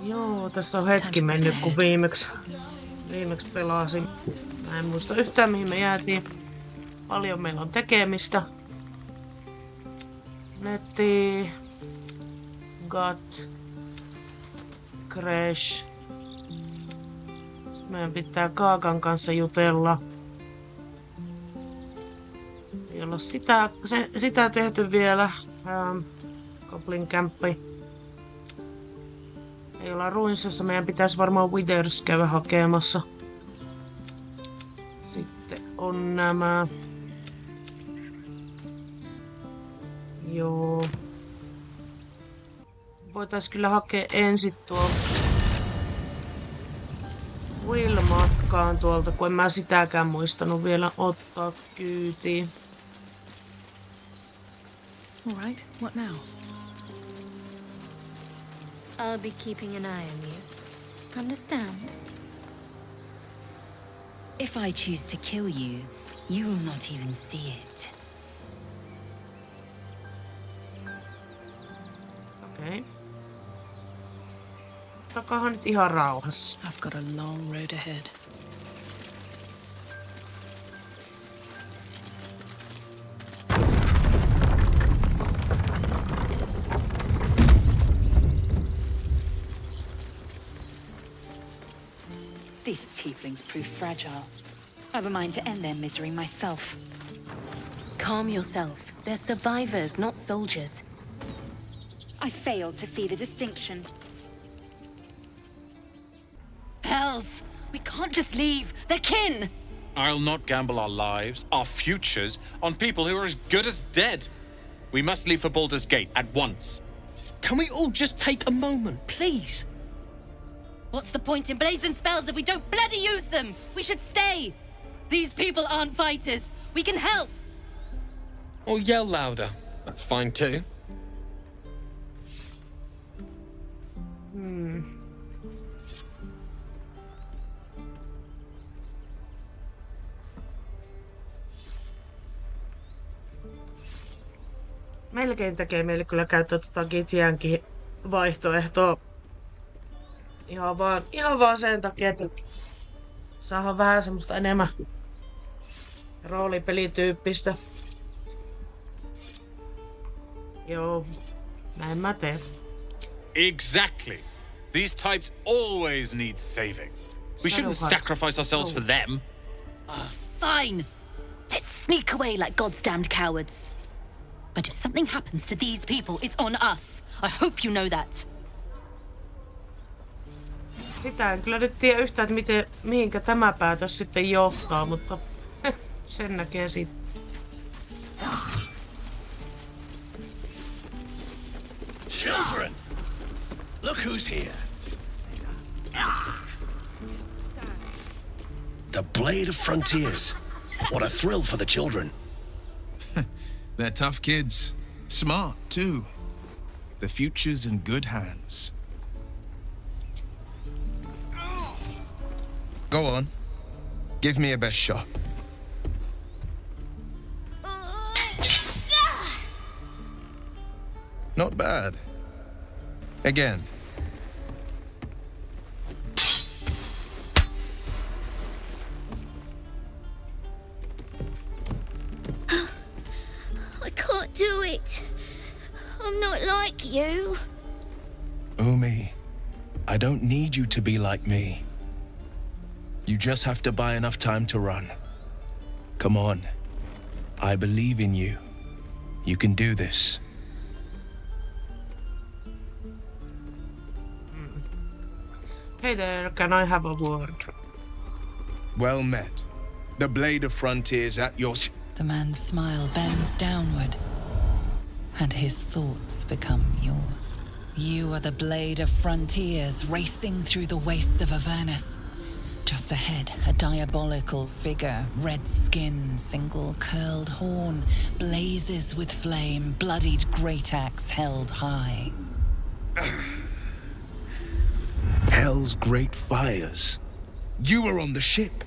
Joo, tässä on hetki mennyt, kun viimeksi pelasin. Mä en muista yhtään, mihin me jäätiin. Paljon meillä on tekemistä. Netti, got, crash. Sitten meidän pitää Kaakan kanssa jutella. Ei olla sitä tehty vielä. Goblin kämppi. Ei olla ruinsassa. Meidän pitäisi varmaan Withers käydä hakemassa. Sitten on nämä. Joo. Voitais kyllä hakea ensin tuo Will-matkaan tuolta, kun en mä sitäkään muistanut vielä ottaa kyytiin. All right, what now? I'll be keeping an eye on you. Understand? If I choose to kill you, you will not even see it. Okei. Takahan nyt ihan rauhassa. I've got a long road ahead. These tieflings prove fragile. I've a mind to end their misery myself. Calm yourself. They're survivors, not soldiers. I fail to see the distinction. Hells! We can't just leave. They're kin! I'll not gamble our lives, our futures, on people who are as good as dead. We must leave for Baldur's Gate at once. Can we all just take a moment, please? What's the point in blazing spells if we don't bloody use them? We should stay! These people aren't fighters. We can help! Or yell louder. That's fine too. Melkein tekee meille kyllä käyttää tota Githyankin vaihtoehtoa. Ihan vaan sen takia, että saadaan vähän semmoista enemmän roolipelityyppistä. Joo, näin mä teen. Exactly. These types always need saving. We shouldn't sacrifice ourselves for them. Fine! Let's sneak away like God's damned cowards. But if something happens to these people, it's on us. I hope you know that. Sitä en kyllä nyt tiedä yhtään, että mihinkä tämä päätös sitten johtaa, mutta sen näkee sitten. Children! Look who's here. The Blade of Frontiers. What a thrill for the children. They're tough kids. Smart, too. The future's in good hands. Go on. Give me a best shot. Not bad. Again. I can't do it. I'm not like you. Umi, I don't need you to be like me. You just have to buy enough time to run. Come on. I believe in you. You can do this. Hey there, can I have a word? Well met. The Blade of Frontiers at your... The man's smile bends downward, and his thoughts become yours. You are the Blade of Frontiers racing through the wastes of Avernus. Just ahead, a diabolical figure, red skin, single curled horn, blazes with flame, bloodied great axe held high. Hell's great fires. You were on the ship.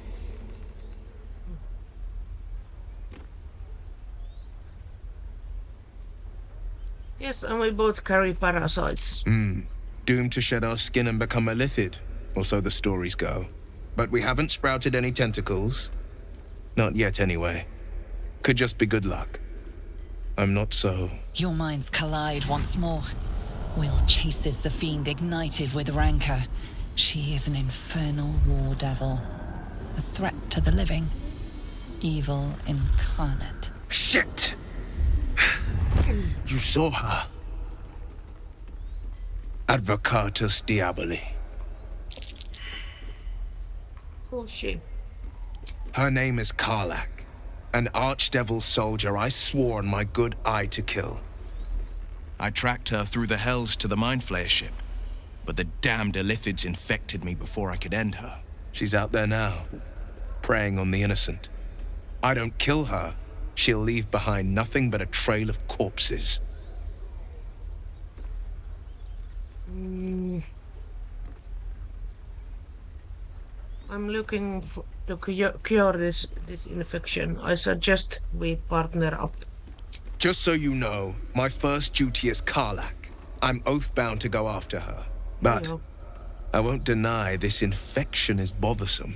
Yes, and we both carry parasites. Doomed to shed our skin and become a lithid, or so the stories go. But we haven't sprouted any tentacles. Not yet, anyway. Could just be good luck. I'm not so... Your minds collide once more. Will chases the fiend ignited with rancor. She is an infernal war devil. A threat to the living. Evil incarnate. Shit! You saw her. Advocatus Diaboli. Who's she? Her name is Karlach. An archdevil soldier I swore on my good eye to kill. I tracked her through the hells to the Mind Flayer ship, but the damned Illithids infected me before I could end her. She's out there now, preying on the innocent. I don't kill her, she'll leave behind nothing but a trail of corpses. I'm looking to cure this infection. I suggest we partner up. Just so you know, my first duty is Karlach. I'm oath-bound to go after her. But I won't deny this infection is bothersome.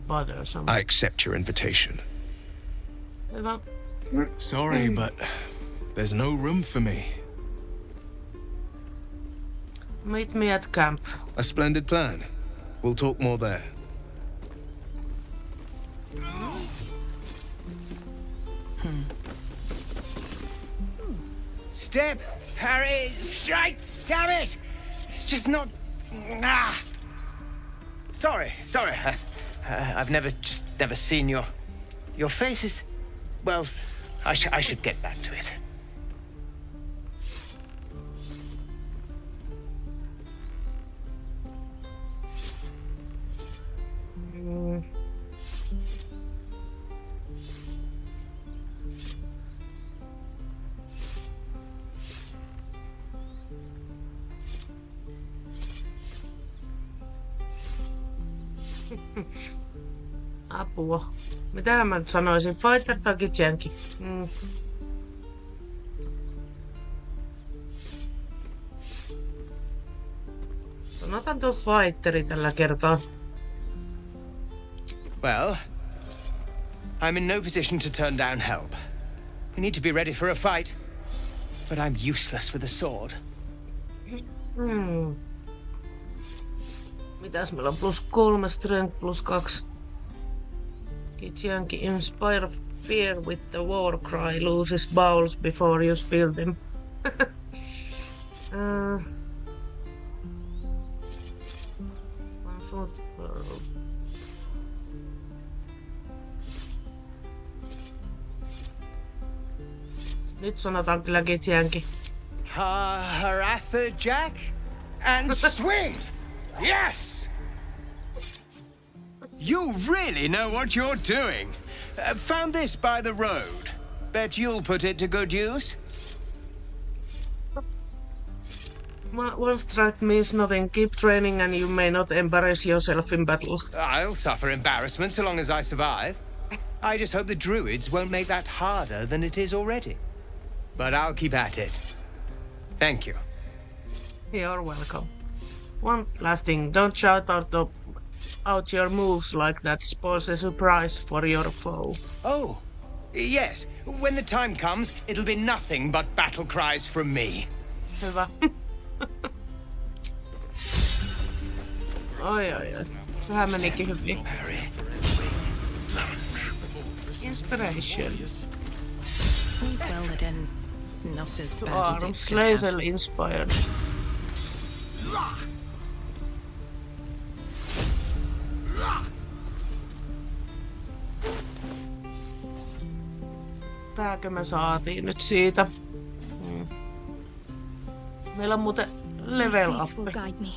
Bothersome. I accept your invitation. Hyvä. Sorry, but there's no room for me. Meet me at camp. A splendid plan. We'll talk more there. Step, Harry, strike, damn it! It's just not... Sorry. I've never seen your faces. Well, I should get back to it. Apua. Mitähän mä nyt sanoisin? Fighter tai Githyanki? Sanotaan tuo fighteri tällä kertaa. Well, I'm in no position to turn down help. We need to be ready for a fight, but I'm useless with a sword. Mitäs meillä on? +3, strength +2. Githyanki inspire fear with the war cry, loses bowels before you spill them. Nyt sanotaan kyllä Githyanki. Harpyijakin and swing! Yes! You really know what you're doing. Found this by the road. Bet you'll put it to good use. One strike means nothing. Keep training and you may not embarrass yourself in battle. I'll suffer embarrassment so long as I survive. I just hope the druids won't make that harder than it is already. But I'll keep at it. Thank you. You're welcome. One last thing, don't shout out your moves like that. Spoils a surprise for your foe. Oh, yes. When the time comes, it'll be nothing but battle cries from me. Hyvä. Oi. Sehän menikin hyvin. Inspiration. Well, it ends not as bad as it could Slazel have. inspired. Tääkö me saatiin nyt siitä? Meillä on muuten level up. Guide me.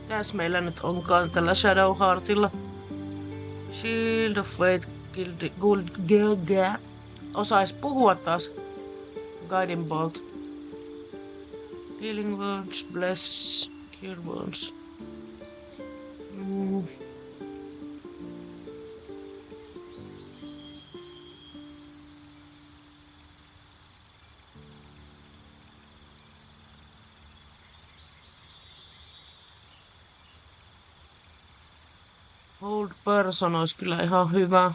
Mitäs meillä nyt onkaan tällä Shadowheartilla? Shield of Fate, Good Girl. Osais puhua taas. Guiding Bolt. Healing Words, Bless. Here once. Old person olisi kyllä ihan hyvä.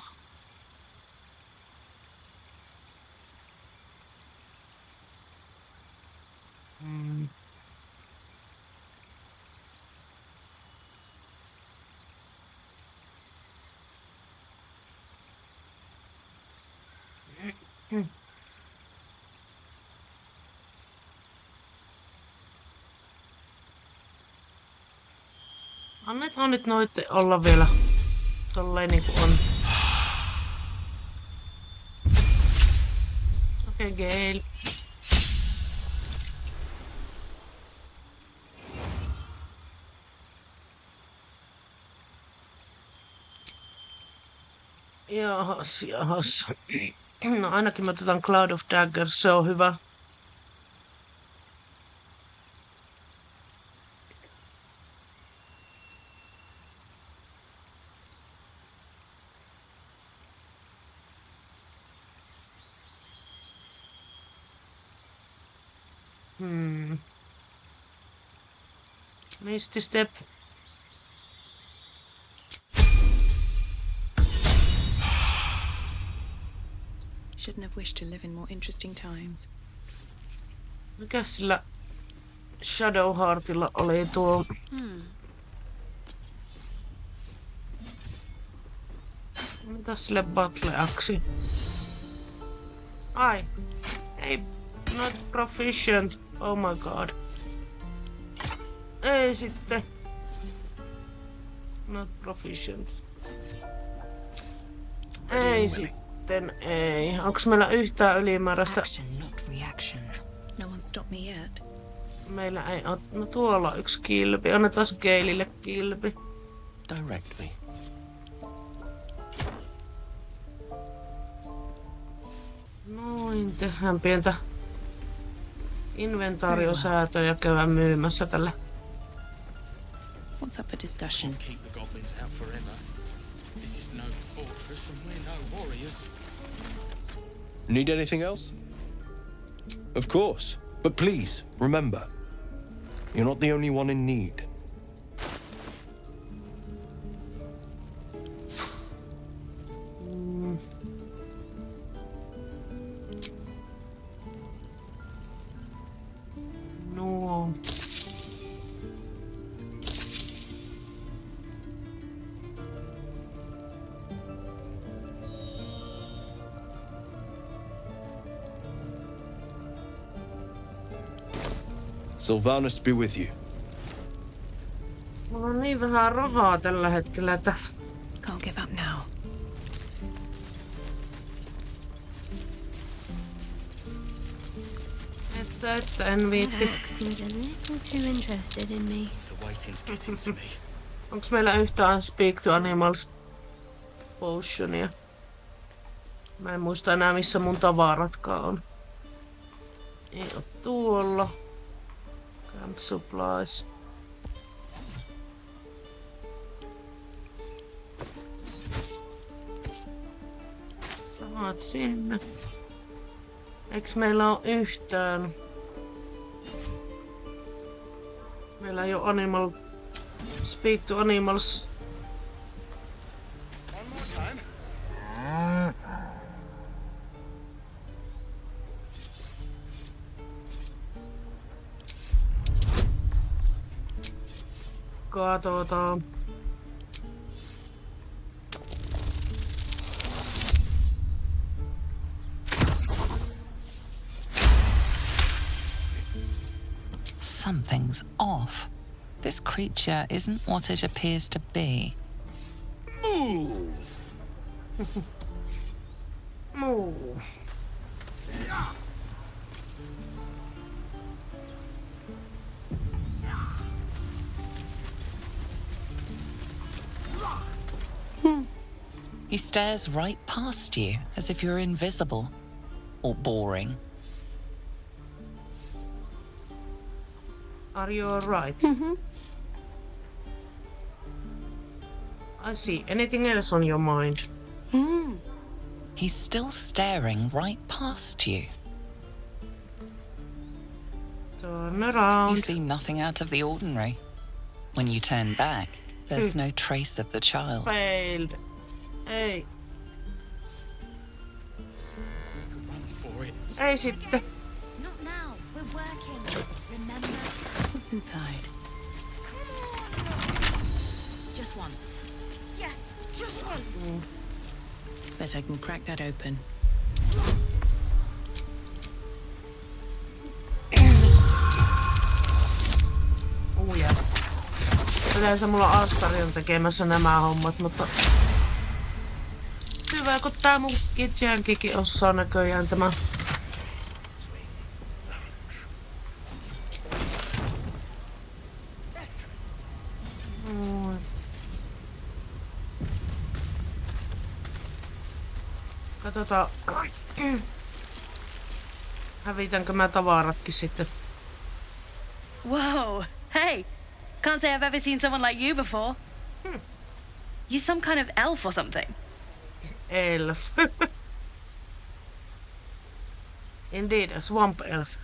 Annetaan nyt noitten olla vielä tolleen niinku on. Okei, Gale. Jahas. No ainakin me otetaan Cloud of Daggers, se on hyvä. Misty Step. Shouldn't have wished to live in more interesting times. Mikäs sillä Shadowheartilla oli tuo? Mitäs sille Battleaxi? Ai. Ei. Not proficient. Oh my god. Ei sitten. Not proficient. Ei sitten, ei. Onks meillä yhtään ylimääräistä? Action, not reaction. No one stopped me yet. Meillä ei oo. No tuolla on yksi kilpi. Annetaan Galelle kilpi. Direct me. Noin, tehdään pientä inventaariosäätöä käydään myymässä tälle. What's up for discussion? Keep the goblins out forever. This is no fortress and we're no warriors. Need anything else? Of course. But please, remember, you're not the only one in need. No. Sylvanus be with you. Mulla on niin vähän rahaa tällä hetkellä, että Can't give up now. että en viitti. Max seems a little too interested in me. The waiting's getting to me. Onks meillä yhtään Speak to Animals potionia? Mä en muista enää missä mun tavaratkaan on. Ei oo tuolla. Camp supplies. Rahat sinne. Eiks meillä oo yhtään? Meillä ei oo animal... Speak to Animals. One more time. Katsotaan. Something's off. This creature isn't what it appears to be. Move! Move. He stares right past you, as if you're invisible. Or boring. Are you alright? I see. Anything else on your mind? He's still staring right past you. Turn You around. see nothing out of the ordinary. When you turn back, there's no trace of the child. Failed. Ei. Run for it. Ei sitten. Not now. We're working. Remember? What's inside? Just once. Yeah, just once. Bet I can crack that open. Uja. Yleensä mulla on Astari on tekemässä nämä hommat, mutta... Hyvä, kun tää mun Githyankikin osaa näköjään tämä. Katsotaan. Hävitänkö mä tavaratkin sitten? Whoa! Hey! Can't say I've ever seen someone like you before. You some kind of elf or something? Elf. Indeed, a swamp elf.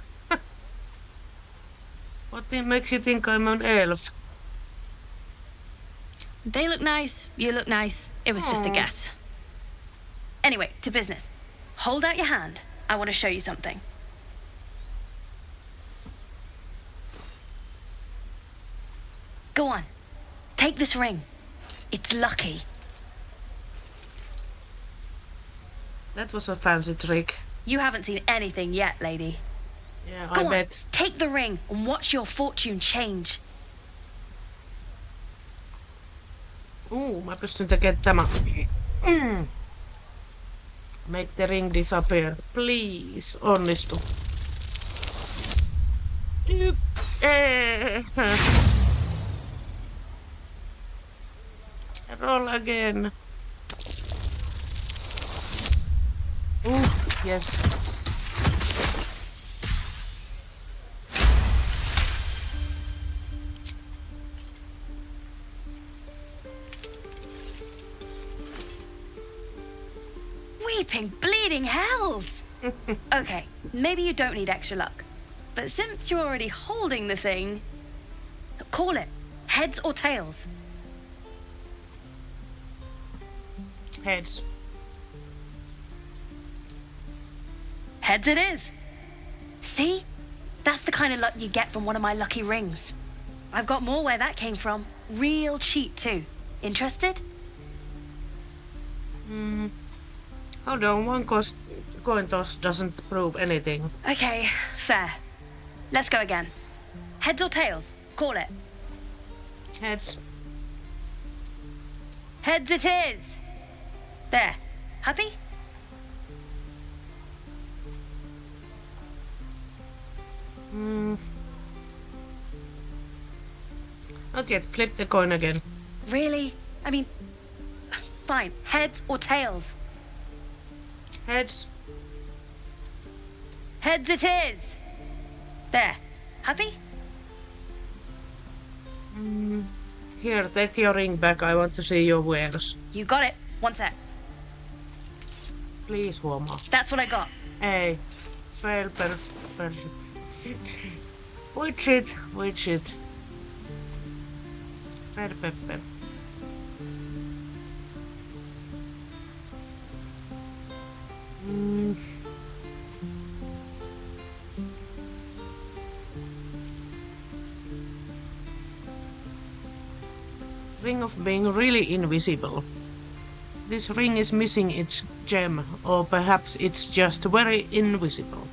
What makes you think I'm an elf? They look nice, you look nice. It was just a Aw. guess. Anyway, to business. Hold out your hand. I want to show you something. Go on. Take this ring. It's lucky. That was a fancy trick. You haven't seen anything yet, lady. Yeah, Go I on, bet. take the ring and watch your fortune change. Mä pystyn tekemään tämän. Make the ring disappear. Please. Onnistu. Roll again. Yes. Weeping, bleeding hells! Okay, maybe you don't need extra luck. But since you're already holding the thing, call it. Heads or tails? Heads. Heads it is. See? That's the kind of luck you get from one of my lucky rings. I've got more where that came from. Real cheap too. Interested? Hold on, one coin toss doesn't prove anything. Okay, fair. Let's go again. Heads or tails? Call it. Heads. Heads it is. There. Happy? Not yet. Flip the coin again. Really? I mean, fine. Heads or tails? Heads. Heads it is. There. Happy? Here, take your ring back. I want to see your wares. You got it. One sec. Please, woman. That's what I got. Ei. Fail per... Which it. Per pepper. Ring of being really invisible. This ring is missing its gem, or perhaps it's just very invisible.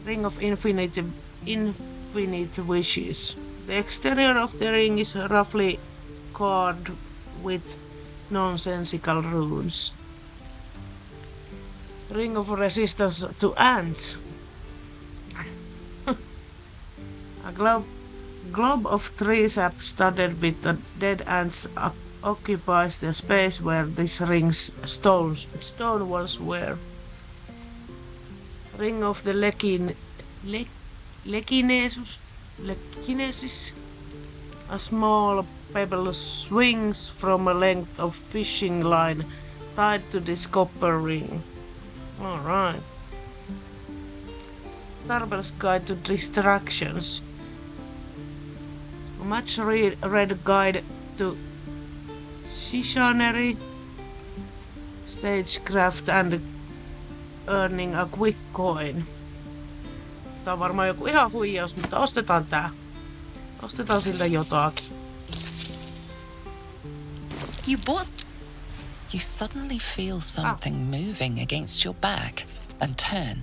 Ring of infinite wishes. The exterior of the ring is roughly carved with nonsensical runes. Ring of resistance to ants. A globe of tree sap studded with the dead ants occupies the space where this ring's stone once were. Ring of the lekinesis. A small pebble swings from a length of fishing line tied to this copper ring. Alright. Tarbell's Guide to Distractions. A much read guide to chicanery, stagecraft and earning a quick coin. Tää on varmaan joku ihan huijaus, mutta ostetaan tää. Ostetaan siltä jotakin. You bought... You suddenly feel something moving against your back and turn.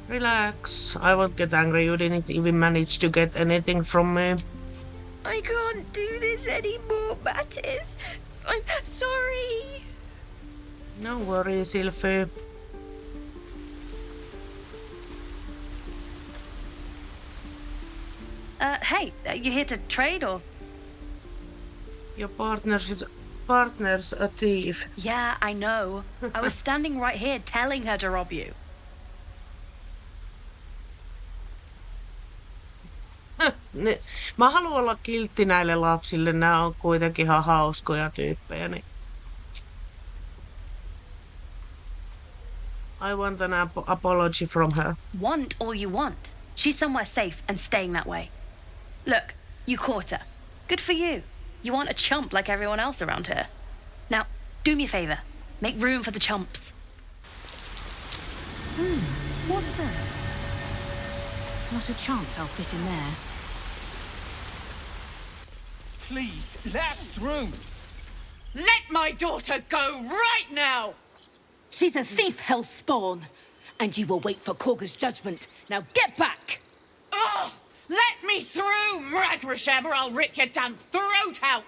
Relax. I won't get angry. You didn't even manage to get anything from me. I can't do this anymore, Mattis. I'm sorry. No worries, Sylvie. Hey, you here to trade or? Your partner's a thief. Yeah, I know. I was standing right here telling her to rob you. Mä haluan olla kiltti näille lapsille. Nämä on kuitenkin ihan hauskoja tyyppejä. Niin. I want an apology from her. Want all you want. She's somewhere safe and staying that way. Look, you caught her. Good for you. You aren't a chump like everyone else around here. Now, do me a favor. Make room for the chumps. What's that? Not a chance I'll fit in there. Please, let us through. Let my daughter go right now! She's a thief, hell spawn. And you will wait for Korga's judgment. Now get back! Oh, let me through, Mragrasham, or I'll rip your damn throat out!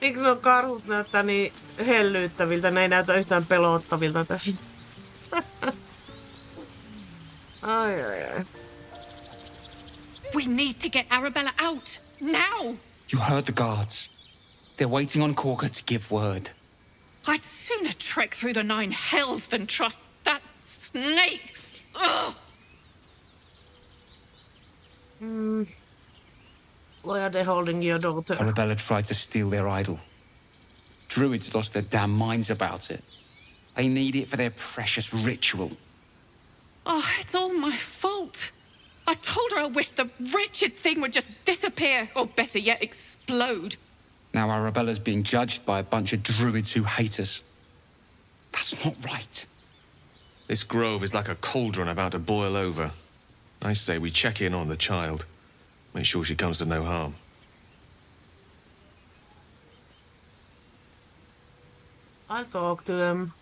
Miksi nuo karhut näyttää niin hellyyttäviltä? Ne ei näytä yhtään pelottavilta tässä. Ai. We need to get Arabella out, now! You heard the guards. They're waiting on Korga to give word. I'd sooner trek through the 9 hells than trust that snake! Ugh! Why are they holding your daughter? Arabella tried to steal their idol. Druids lost their damn minds about it. They need it for their precious ritual. Oh, it's all my fault. I told her I wished the wretched thing would just disappear, or better yet, explode. Now Arabella's being judged by a bunch of druids who hate us. That's not right. This grove is like a cauldron about to boil over. I say we check in on the child. Make sure she comes to no harm. I'll talk to them.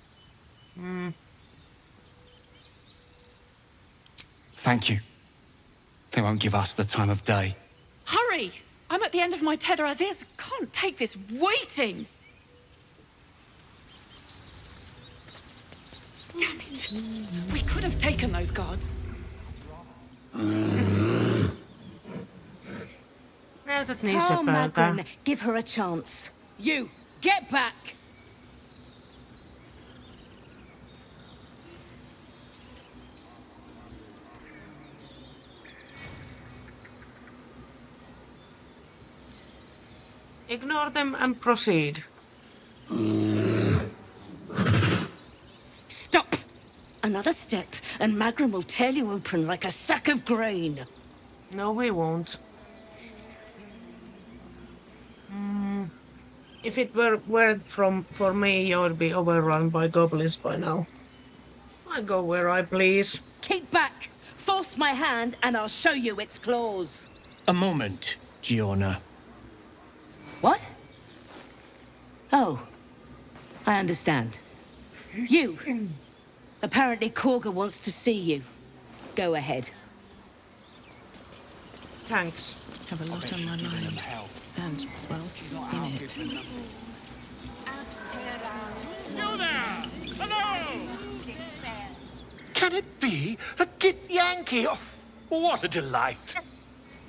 Thank you. They won't give us the time of day. Hurry! I'm at the end of my tether as is. Can't take this waiting. Damn it. We could have taken those guards. Näytät niin Calm, sepältä. Magrin. Give her a chance. You, get back! Ignore them and proceed. Stop! Another step, and Magrin will tear you open like a sack of grain. No, we won't. If it weren't for me, you'd be overrun by goblins by now. I go where I please. Keep back! Force my hand, and I'll show you its claws. A moment, Giona. What? Oh, I understand. You. Apparently Korga wants to see you. Go ahead. Thanks. Have a lot on my mind. And, well, in it. You there! Hello! Can it be a Githyanki? Oh, what a delight!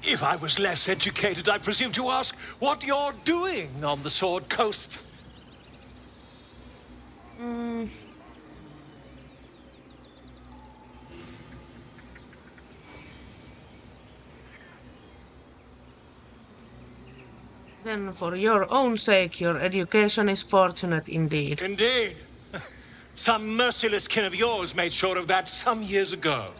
If I was less educated, I presume to ask what you're doing on the Sword Coast. Then for your own sake, your education is fortunate indeed. Indeed. Some merciless kin of yours made sure of that some years ago.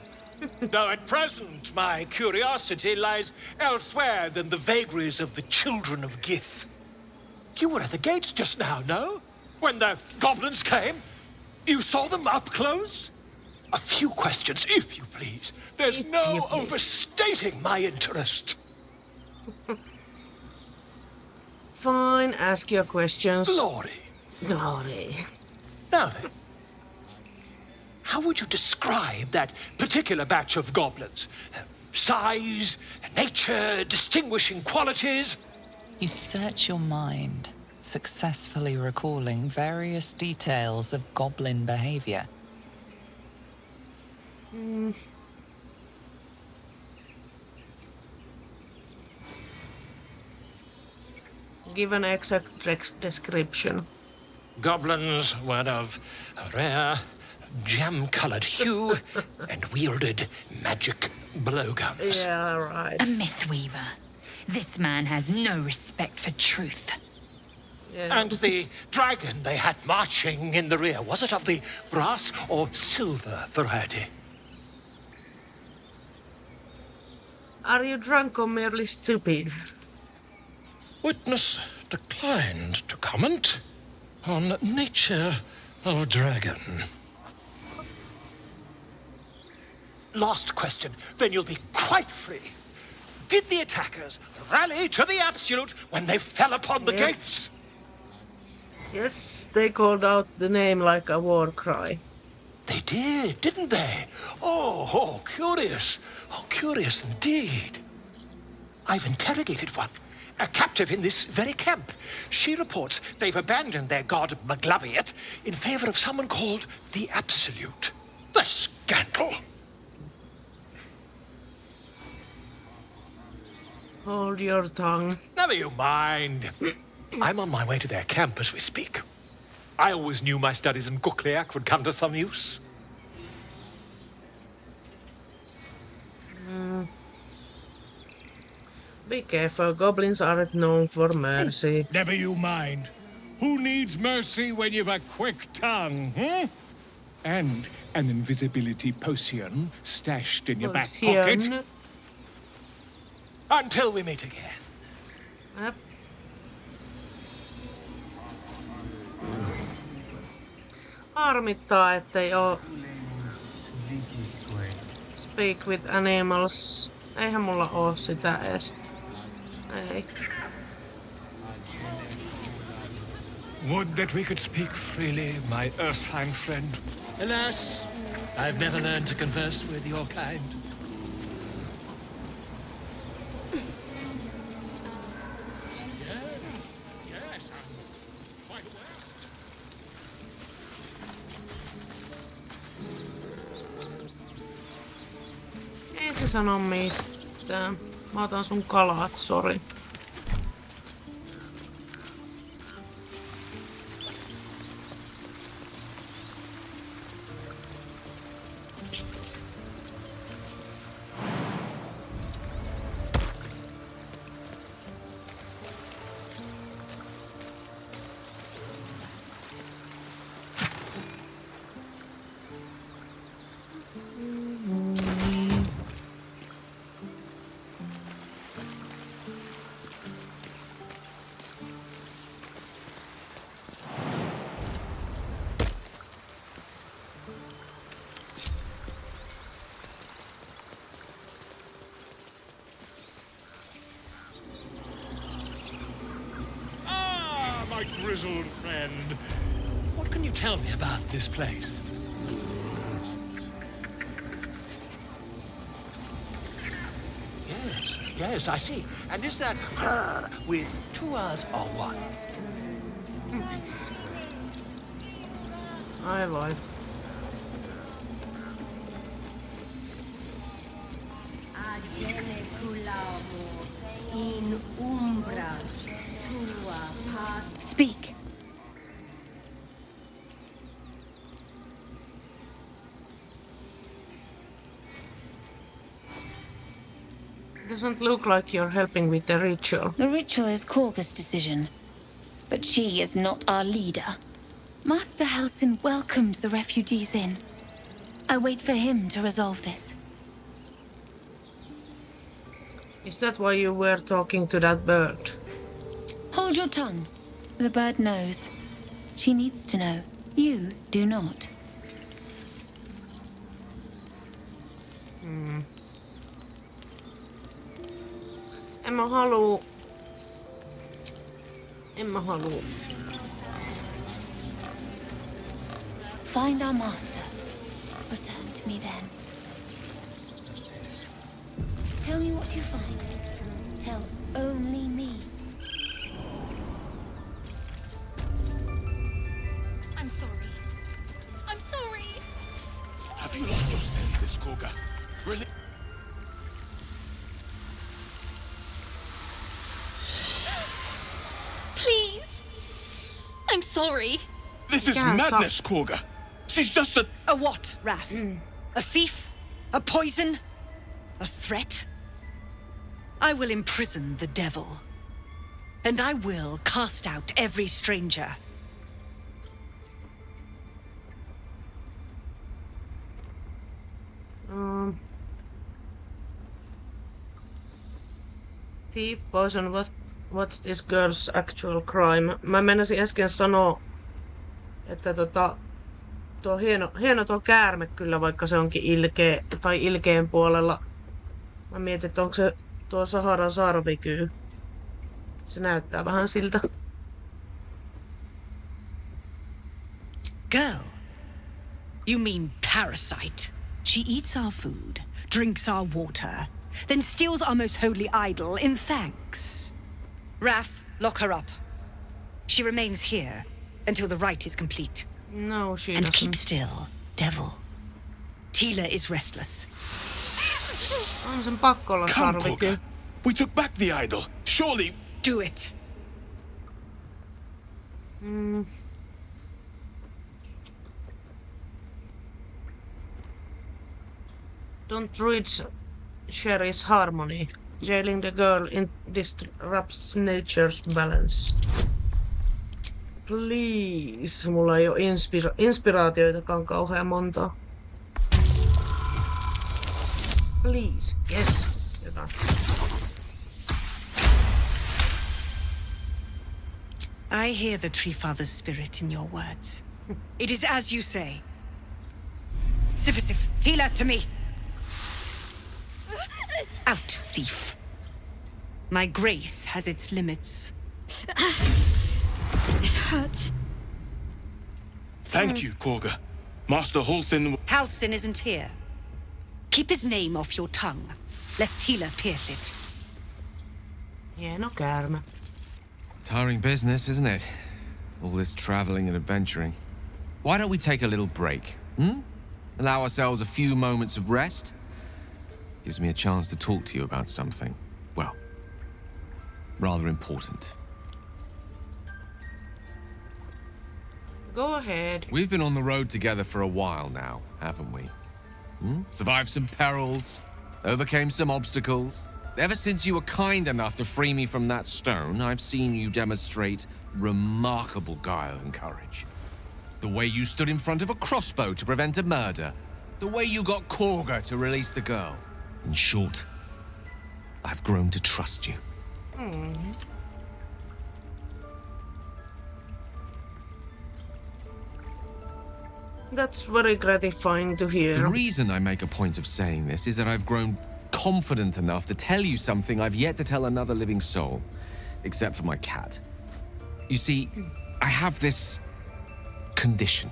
Though at present, my curiosity lies elsewhere than the vagaries of the children of Gith. You were at the gates just now, no? When the goblins came? You saw them up close? A few questions, if you please. There's no overstating my interest. Fine, ask your questions. Glory. Glory. Now then, how would you describe that particular batch of goblins? Size, nature, distinguishing qualities? You search your mind, successfully recalling various details of goblin behavior. Give an exact description. Goblins were of a rare, jam-colored hue and wielded magic blowguns. Yeah, right. A myth weaver. This man has no respect for truth. Yeah. And the dragon they had marching in the rear, was it of the brass or silver variety? Are you drunk or merely stupid? Witness declined to comment on nature of dragon. Last question, then you'll be quite free. Did the attackers rally to the absolute when they fell upon the gates? Yes, they called out the name like a war cry. They did, didn't they? Oh, curious. Oh, curious indeed. I've interrogated one, a captive in this very camp. She reports they've abandoned their god Maglabiet in favor of someone called the Absolute. The scandal! Hold your tongue. Never you mind. I'm on my way to their camp as we speak. I always knew my studies in Kukliak would come to some use. Be careful, goblins aren't known for mercy. Never you mind. Who needs mercy when you've a quick tongue, hmm? And an invisibility potion stashed in your back pocket. Until we meet again. Yep. Harmittaa, ettei oo speak with animals. Eihän mulla oo sitä ees. Ei. Would that we could speak freely, my Ursine friend. Alas, I've never learned to converse with your kind. Yes, I'm quite aware. Ei se sano mitään. Mä otan sun kalat, sori. My grizzled friend. What can you tell me about this place? Yes, I see. And is that her with two R's or one? Ai voi. Speak. Doesn't look like you're helping with the ritual. The ritual is Korga's decision, but she is not our leader. Master Halsin welcomed the refugees in. I wait for him to resolve this. Is that why you were talking to that bird? Hold your tongue. The bird knows. She needs to know. You do not. En mä haluu. Find our master. Return to me then. Tell me what you find. Tell only me. I'm sorry. I'm sorry. Have you lost your senses, Korga? Really? Please. I'm sorry. This is madness, Korga. She's just a... A what, Wrath? A thief? A poison? A threat? I will imprison the devil. And I will cast out every stranger. Thief, poison, what's this girl's actual crime? Mä meinasin äsken sanoa, että tuo hieno tuo käärme kyllä, vaikka se onkin ilkeä tai ilkeen puolella. Mä mietin, että onko se tuo Saharan sarvikyy. Se näyttää vähän siltä. Girl? You mean parasite? She eats our food, drinks our water, then steals our most holy idol in thanks. Wrath, lock her up. She remains here until the rite is complete. No, she and doesn't. Keep still, devil. Tila is restless. On sen pakko olla sarvikyy. We took back the idol. Surely... Do it. Don't druids cherish harmony. Jailing the girl disrupts nature's balance. Please. Mulla ei oo inspiraatioitakaan kauhean montaa. Please. Yes. Hyvä. I hear the Tree Father's spirit in your words. It is as you say. Sifisif, Tila, to me! Out, thief. My grace has its limits. It hurts. Thank you, Korga. Master Halsin... Halsin isn't here. Keep his name off your tongue, lest Tila pierce it. Hieno käärme. Tiring business, isn't it? All this traveling and adventuring. Why don't we take a little break, Allow ourselves a few moments of rest? Gives me a chance to talk to you about something, well, rather important. Go ahead. We've been on the road together for a while now, haven't we? Survived some perils, overcame some obstacles. Ever since you were kind enough to free me from that stone, I've seen you demonstrate remarkable guile and courage. The way you stood in front of a crossbow to prevent a murder. The way you got Korga to release the girl. In short, I've grown to trust you. That's very gratifying to hear. The reason I make a point of saying this is that I've grown confident enough to tell you something I've yet to tell another living soul, except for my cat. You see, I have this condition.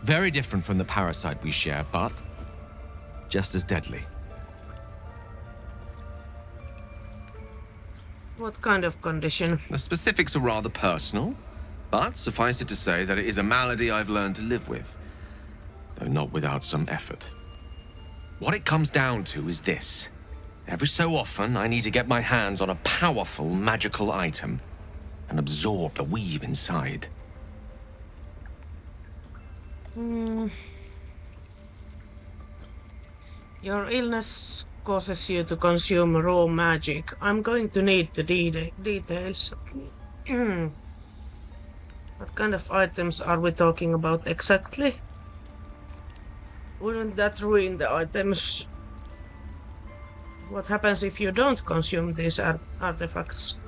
Very different from the parasite we share, but just as deadly. What kind of condition? The specifics are rather personal, but suffice it to say that it is a malady I've learned to live with, though not without some effort. What it comes down to is this. Every so often, I need to get my hands on a powerful magical item and absorb the weave inside. Your illness causes you to consume raw magic. I'm going to need the details. What kind of items are we talking about exactly? Wouldn't that ruin the items? What happens if you don't consume these artifacts?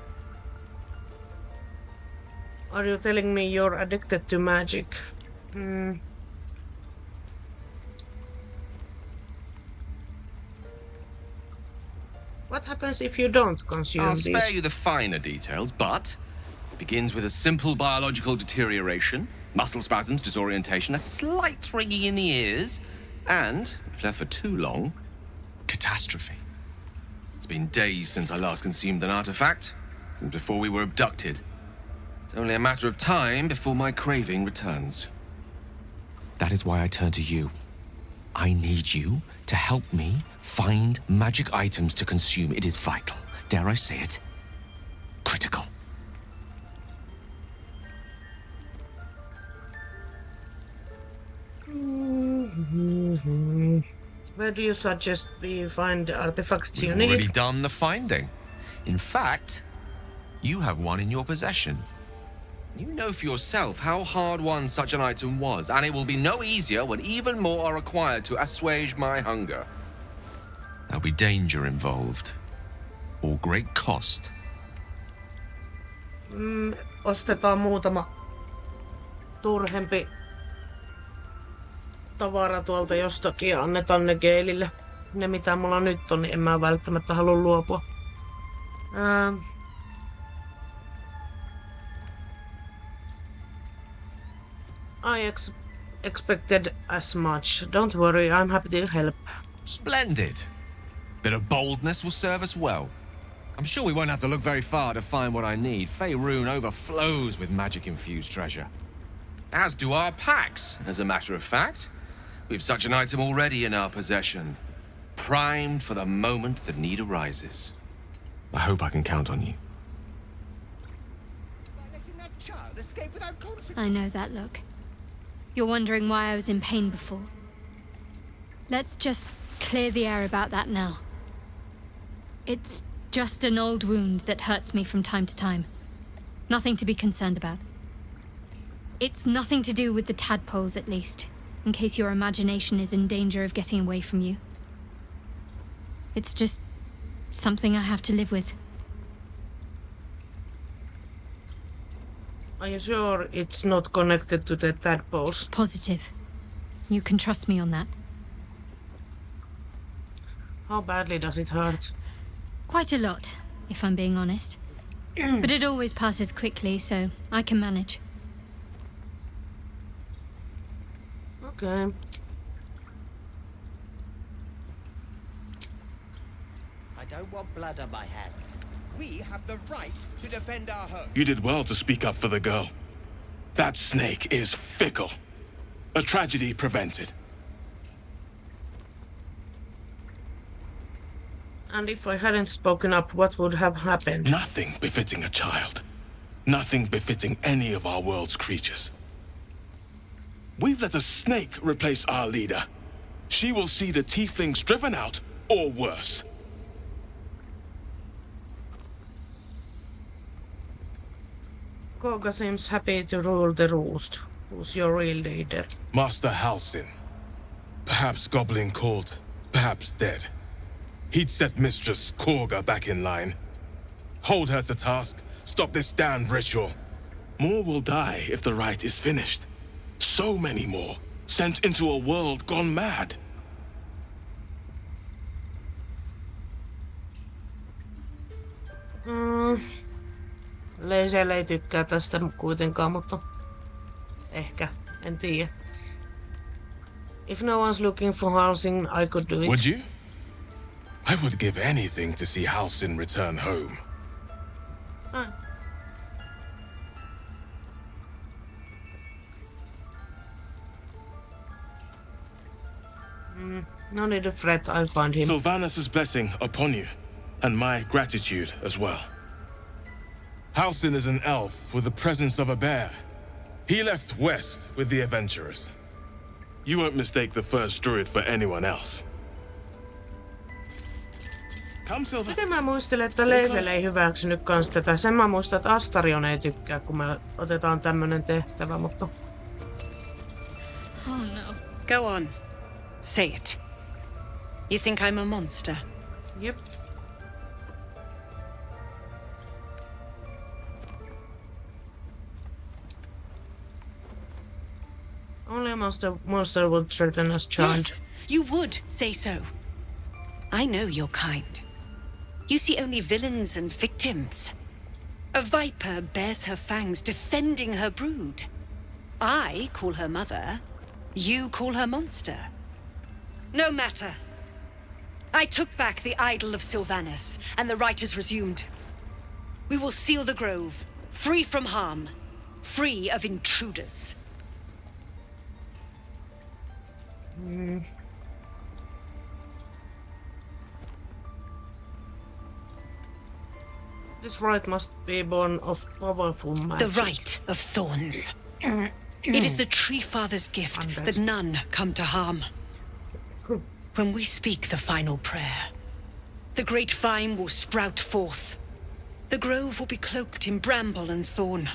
Are you telling me you're addicted to magic? What happens if you don't consume I'll these? spare you the finer details, but it begins with a simple biological deterioration, muscle spasms, disorientation, a slight ringing in the ears, and, if left for too long, catastrophe. It's been days since I last consumed an artifact, since before we were abducted. It's only a matter of time before my craving returns. That is why I turn to you. I need you to help me find magic items to consume. It is vital. Dare I say it? Critical. Where do you suggest we find the artifacts you You've need? already done the finding. In fact, you have one in your possession. You know for yourself how hard-won such an item was, and it will be no easier when even more are required to assuage my hunger. There'll be danger involved, or great cost. Ostetaan muutama turhempi tavara tuolta jostakin ja annetaan ne Galelle. Ne mitä mulla nyt on, niin en mä välttämättä halua luopua. I expected as much. Don't worry, I'm happy to help. Splendid. Bit of boldness will serve us well. I'm sure we won't have to look very far to find what I need. Faerun overflows with magic-infused treasure. As do our packs, as a matter of fact. We've such an item already in our possession. Primed for the moment the need arises. I hope I can count on you. I know that look. You're wondering why I was in pain before. Let's just clear the air about that now. It's just an old wound that hurts me from time to time. Nothing to be concerned about. It's nothing to do with the tadpoles, at least, in case your imagination is in danger of getting away from you. It's just something I have to live with. Are you sure it's not connected to the tadpoles? Positive. You can trust me on that. How badly does it hurt? Quite a lot, if I'm being honest. But it always passes quickly, so I can manage. Okay. I don't want blood on my hands. We have the right to defend our home. You did well to speak up for the girl. That snake is fickle. A tragedy prevented. And if I hadn't spoken up, what would have happened? Nothing befitting a child. Nothing befitting any of our world's creatures. We've let a snake replace our leader. She will see the tieflings driven out, or worse. Koga seems happy to rule the roost. Who's your real leader? Master Halsin. Perhaps goblin called, perhaps dead. He'd set Mistress Korga back in line. Hold her to task, stop this damned ritual. More will die if the rite is finished. So many more, sent into a world gone mad. Leiselle ei tykkää tästä kuitenkaan, mutta ehkä, en tiedä. If no one's looking for Halsing, I could do it. Would you? I would give anything to see Halsin return home. No need to fret, I'll find him. Sylvanus' blessing upon you, and my gratitude as well. Halsin is an elf with the presence of a bear. He left west with the adventurers. You won't mistake the first druid for anyone else. Come, Silva. Miten mä muistelen, että Leisel ei hyväksynyt kans tätä? Sen mä muistan, että Astarion ei tykkää, kun me otetaan tämmönen tehtävä, mutta... Oh no. Go on. Say it. You think I'm a monster? Yep. Only a monster would threaten us, child. Yes, you would say so. I know your kind. You see only villains and victims. A viper bears her fangs defending her brood. I call her mother. You call her monster. No matter. I took back the idol of Sylvanus, and the rite is resumed. We will seal the grove, free from harm, free of intruders. This rite must be born of powerful magic. The rite of thorns. It is the Tree Father's gift that none come to harm. When we speak the final prayer, the great vine will sprout forth. The grove will be cloaked in bramble and thorn.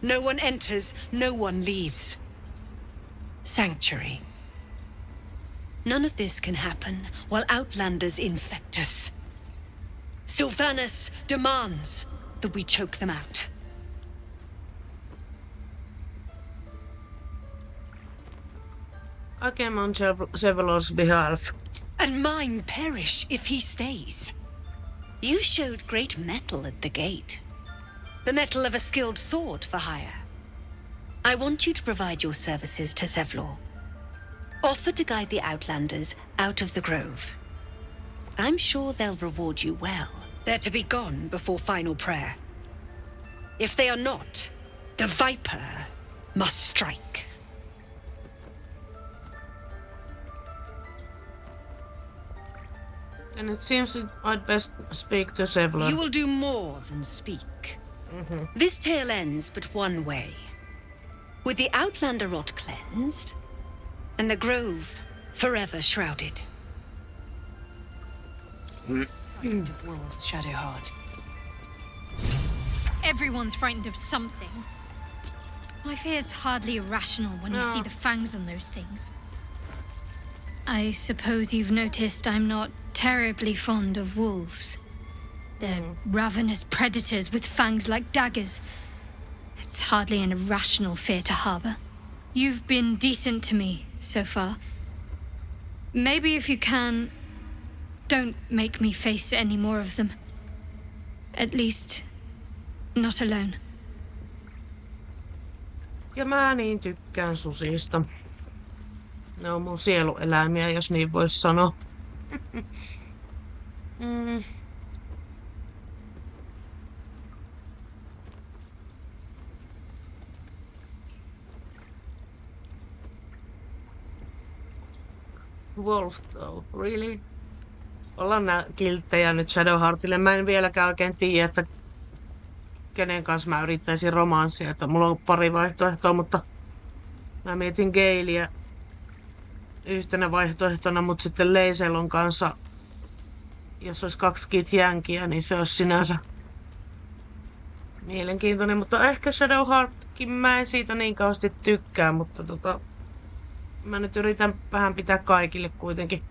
No one enters, no one leaves. Sanctuary. None of this can happen while outlanders infect us. Sylvanus demands that we choke them out. I came on Sevalor's behalf. And mine perish if he stays. You showed great mettle at the gate. The mettle of a skilled sword for hire. I want you to provide your services to Zevlor. Offer to guide the Outlanders out of the grove. I'm sure they'll reward you well. They're to be gone before final prayer. If they are not, the Viper must strike. And it seems that I'd best speak to Zevlor. You will do more than speak. This tale ends but one way. With the Outlander rot cleansed, and the grove forever shrouded. Frightened of wolves, Shadowheart. Everyone's frightened of something. My fear's hardly irrational when you see the fangs on those things. I suppose you've noticed I'm not terribly fond of wolves. They're ravenous predators with fangs like daggers. It's hardly an irrational fear to harbor. You've been decent to me so far. Maybe if you can, don't make me face any more of them. At least, not alone. Ja mä niin tykkään susista. Ne on mun sielueläimiä, jos niin vois sanoa. Wolf though, really? Ollaan nää kilttejä nyt Shadowheartille. Mä en vieläkään oikein tiedä, että kenen kanssa mä yrittäisin romanssia. Että mulla on pari vaihtoehtoa, mutta mä mietin Galeä yhtenä vaihtoehtona, mutta sitten Leiselon kanssa, jos olisi 2 Githyankia, niin se olisi sinänsä mielenkiintoinen. Mutta ehkä Shadowheartkin mä en siitä niin kauheasti tykkää, mutta mä nyt yritän vähän pitää kaikille kuitenkin.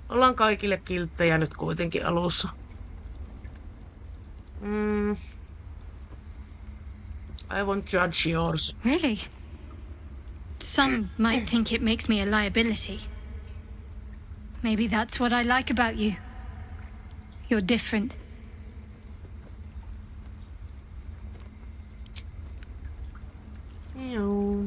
Ollaan kaikille kilttejä nyt kuitenkin alussa. I won't judge yours. Really? Some might think it makes me a liability. Maybe that's what I like about you. You're different. Joo.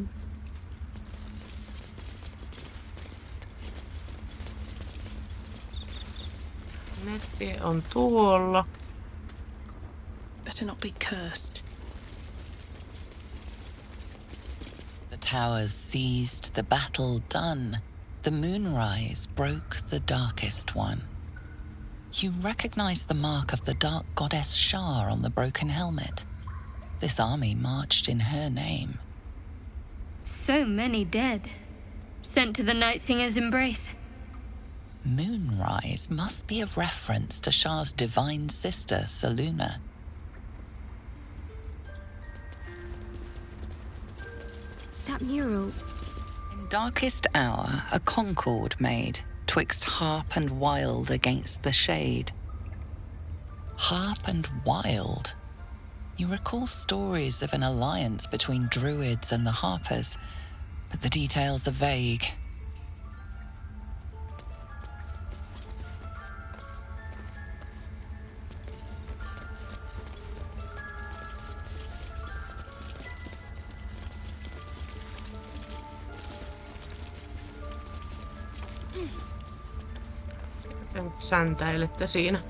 Netti on tuolla. Better not be cursed. The towers seized, the battle done. the moonrise broke the darkest one. You recognize the mark of the dark goddess Shar on the broken helmet. This army marched in her name. So many dead. Sent to the Night Singer's embrace. Moonrise must be a reference to Shar's divine sister, Saluna. That mural. In darkest hour, a concord made, twixt harp and wild against the shade. Harp and wild. You recall stories of an alliance between druids and the harpers, but the details are vague. Säntäilette siinä.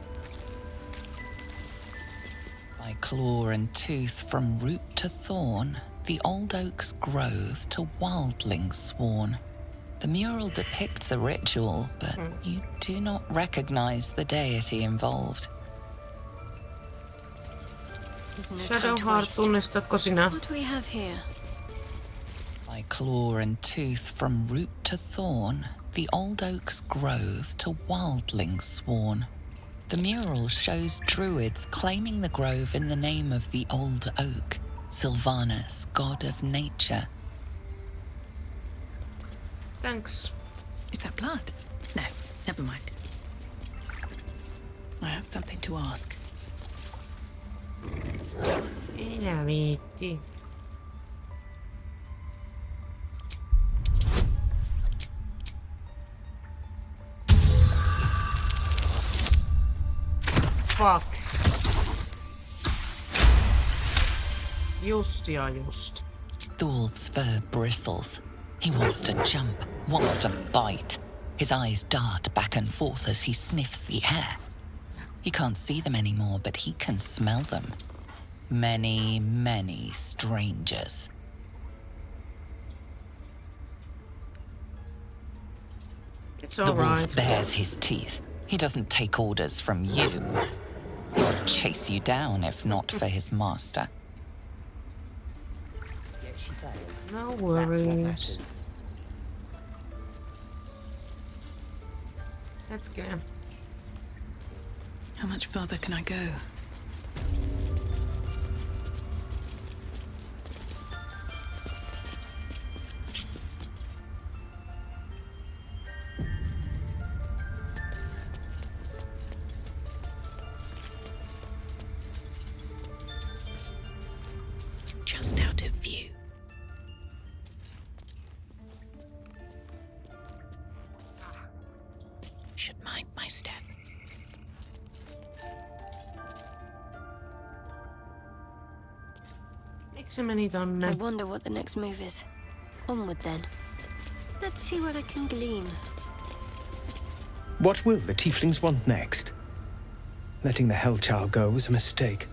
By claw and tooth from root to thorn, the old oak's grove to wildlings sworn. The mural depicts a ritual, but you do not recognize the deity involved. Shadowheart, tunnistatko sinä? What do we have here? By claw and tooth from root to thorn, the old oak's grove to wildlings sworn. The mural shows druids claiming the grove in the name of the old oak, Sylvanus, god of nature. Thanks. Is that blood? No, never mind. I have something to ask. Minä viitti. Fuck. Just ja just. Thulf's fur bristles. He wants to jump, wants to bite. His eyes dart back and forth as he sniffs the air. He can't see them anymore, but he can smell them. Many, many strangers. It's The all wolf right. bares his teeth. He doesn't take orders from you. He would chase you down if not for his master. No worries. Hetkinen. How much further can I go? Just out of view. Should mind my step. Miksi meni tonne? I wonder what the next move is. Onward then. Let's see what I can glean. What will the tieflings want next? Letting the Hellchild go was a mistake.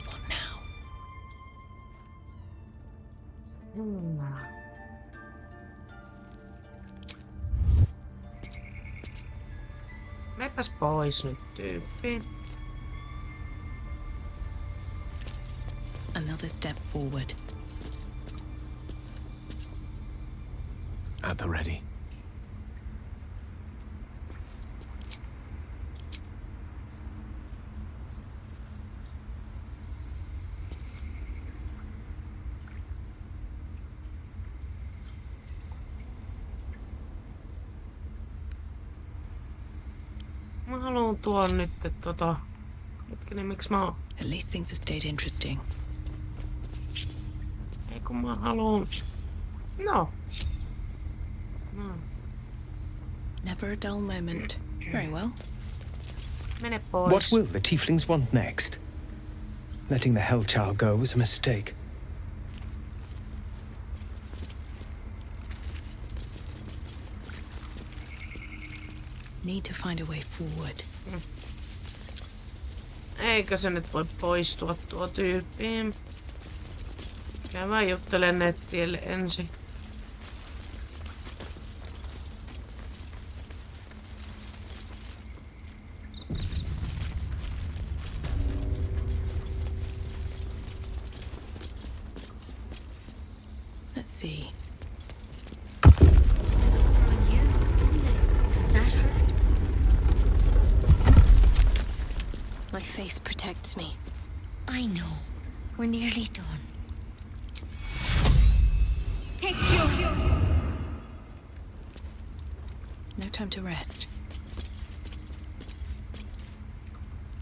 What now? Mepäs pois nyt, tyyppi. Another step forward. At the ready. Mä haluun tuon nyt Hetkinen, miksi mä oon... At least things have stayed interesting. Ei kun mä haluun... No. Never a dull moment. Very well. Mene pois. What will the tieflings want next? Letting the Hellchild go was a mistake. Need to find a way forward. Eikö se nyt voi poistua tuo tyyppi? Käydään juttelemaan nettielle ensin. see. Does that hurt? My faith protects me. I know. We're nearly done. Take your... No time to rest.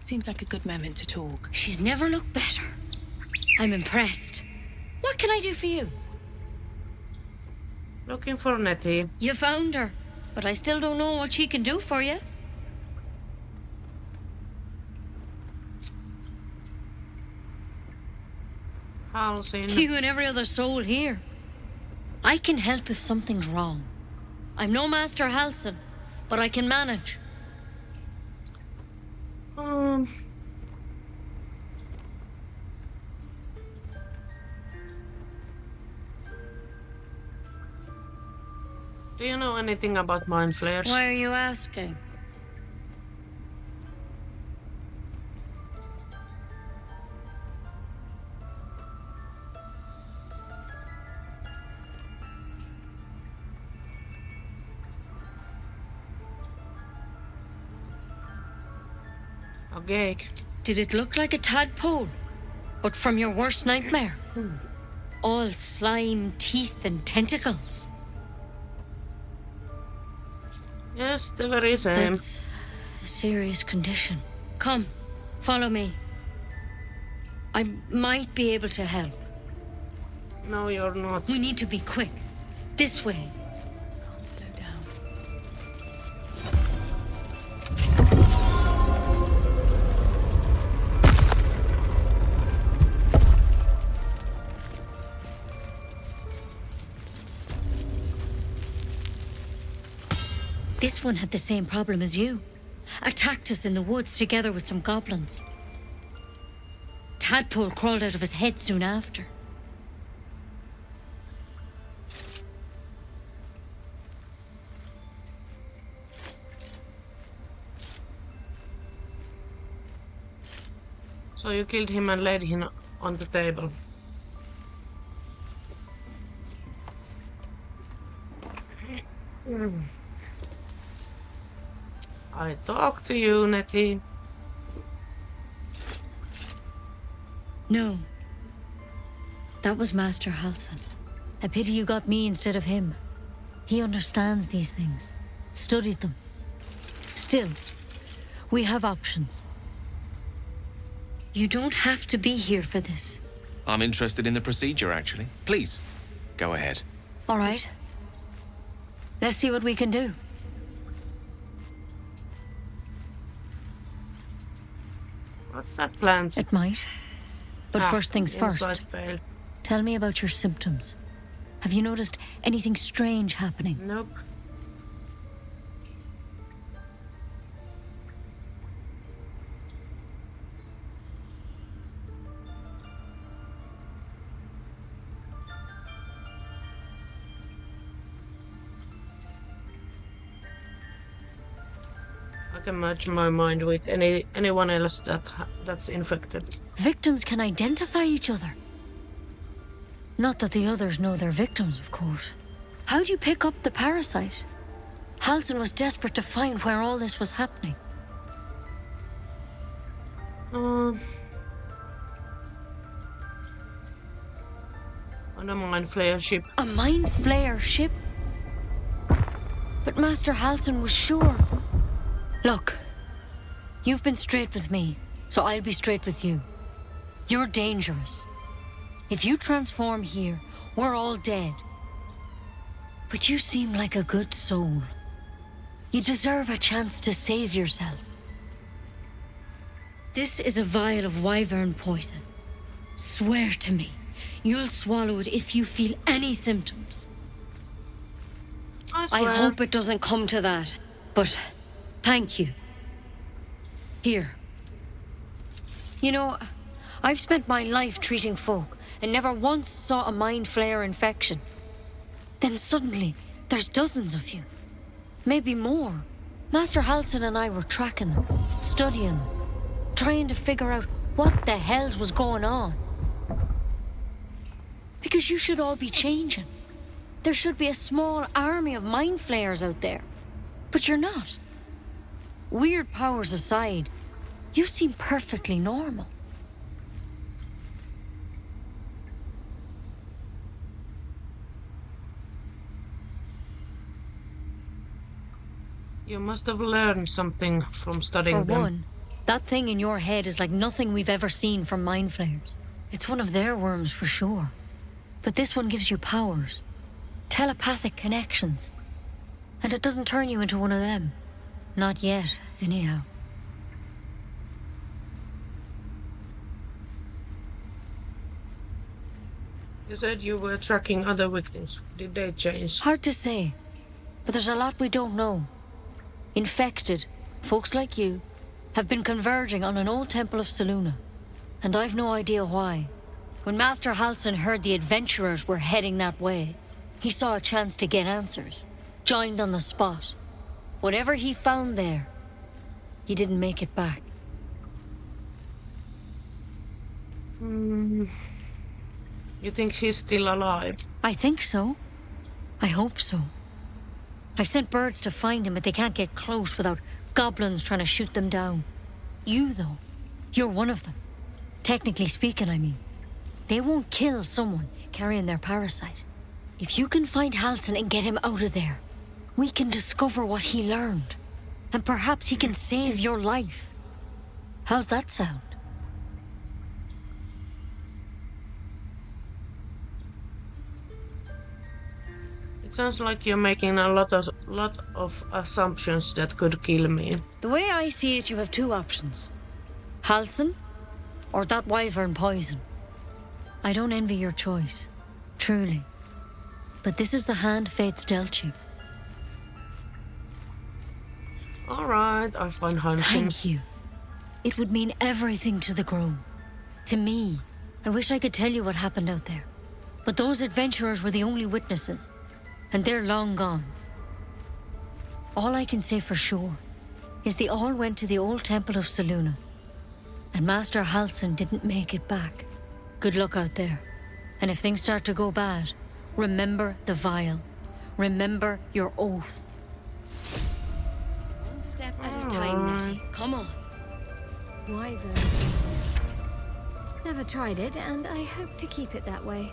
Seems like a good moment to talk. She's never looked better. I'm impressed. What can I do for you? Looking for Nettie. You found her, but I still don't know what she can do for you. Halsin. You and every other soul here. I can help if something's wrong. I'm no Master Halsin, but I can manage. Do you know anything about mind flayers? Why are you asking? Okay. Did it look like a tadpole? But from your worst nightmare? All slime, teeth, and tentacles. Yes, the very same. That's a serious condition. Come, follow me. I might be able to help. No, you're not. We need to be quick. This way. Can't slow down. This one had the same problem as you. Attacked us in the woods together with some goblins. Tadpole crawled out of his head soon after. So you killed him and laid him on the table. I talk to you, Nettie. No. That was Master Halsin. A pity you got me instead of him. He understands these things. Studied them. Still, we have options. You don't have to be here for this. I'm interested in the procedure, actually. Please, go ahead. All right. Let's see what we can do. What's that plant? It might. But first things first. Inside fail. Tell me about your symptoms. Have you noticed anything strange happening? Nope. I can merge my mind with anyone else that's infected. Victims can identify each other. Not that the others know they're victims, of course. How'd you pick up the parasite? Halsin was desperate to find where all this was happening. On a mind flayer ship. A mind flayer ship? But Master Halsin was sure. Look, you've been straight with me, so I'll be straight with you. You're dangerous. If you transform here, we're all dead. But you seem like a good soul. You deserve a chance to save yourself. This is a vial of wyvern poison. Swear to me, you'll swallow it if you feel any symptoms. I hope it doesn't come to that, but thank you. Here. You know, I've spent my life treating folk and never once saw a mind flayer infection. Then suddenly, there's dozens of you. Maybe more. Master Halsin and I were tracking them, studying them, trying to figure out what the hells was going on. Because you should all be changing, There should be a small army of mind flayers out there. But you're not. Weird powers aside, you seem perfectly normal. You must have learned something from studying For them. one, that thing in your head is like nothing we've ever seen from mind flayers. It's one of their worms for sure. But this one gives you powers. Telepathic connections. And it doesn't turn you into one of them. Not yet, anyhow. You said you were tracking other victims. Did they change? Hard to say. But there's a lot we don't know. Infected, folks like you, have been converging on an old temple of Selûne. And I've no idea why. When Master Halsin heard the adventurers were heading that way, he saw a chance to get answers. Joined on the spot. Whatever he found there, he didn't make it back. You think he's still alive? I think so. I hope so. I've sent birds to find him, but they can't get close without goblins trying to shoot them down. You, though, you're one of them. Technically speaking, I mean. They won't kill someone carrying their parasite. If you can find Halsin and get him out of there, we can discover what he learned. And perhaps he can save your life. How's that sound? It sounds like you're making a lot of assumptions that could kill me. The way I see it, you have two options. Halsin, or that wyvern poison. I don't envy your choice, truly. But this is the hand fate's dealt you. All right, I find Halsin. Thank you. It would mean everything to the Grove. To me. I wish I could tell you what happened out there. But those adventurers were the only witnesses. And they're long gone. All I can say for sure is they all went to the old temple of Selûne. And Master Halsin didn't make it back. Good luck out there. And if things start to go bad, remember the vial. Remember your oath. One step at a time, Nettie. Come on. Wyvern. Never tried it, and I hope to keep it that way.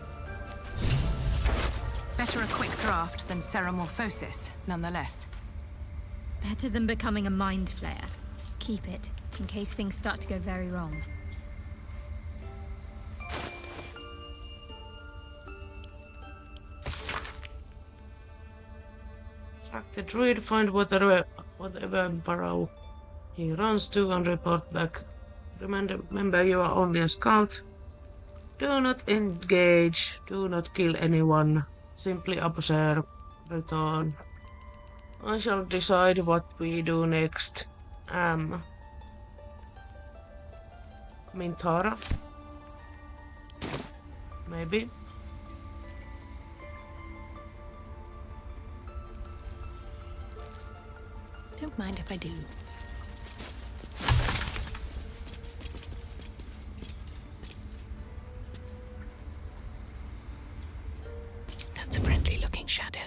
Better a quick draft than ceremorphosis, nonetheless. Better than becoming a mind flayer. Keep it, in case things start to go very wrong. Track the druid, find whatever burrow he runs to and report back. Remember, you are only a scout. Do not engage. Do not kill anyone. Simply observe. Return. I shall decide what we do next. Mintara. Maybe. Don't mind if I do. That's a friendly-looking shadow.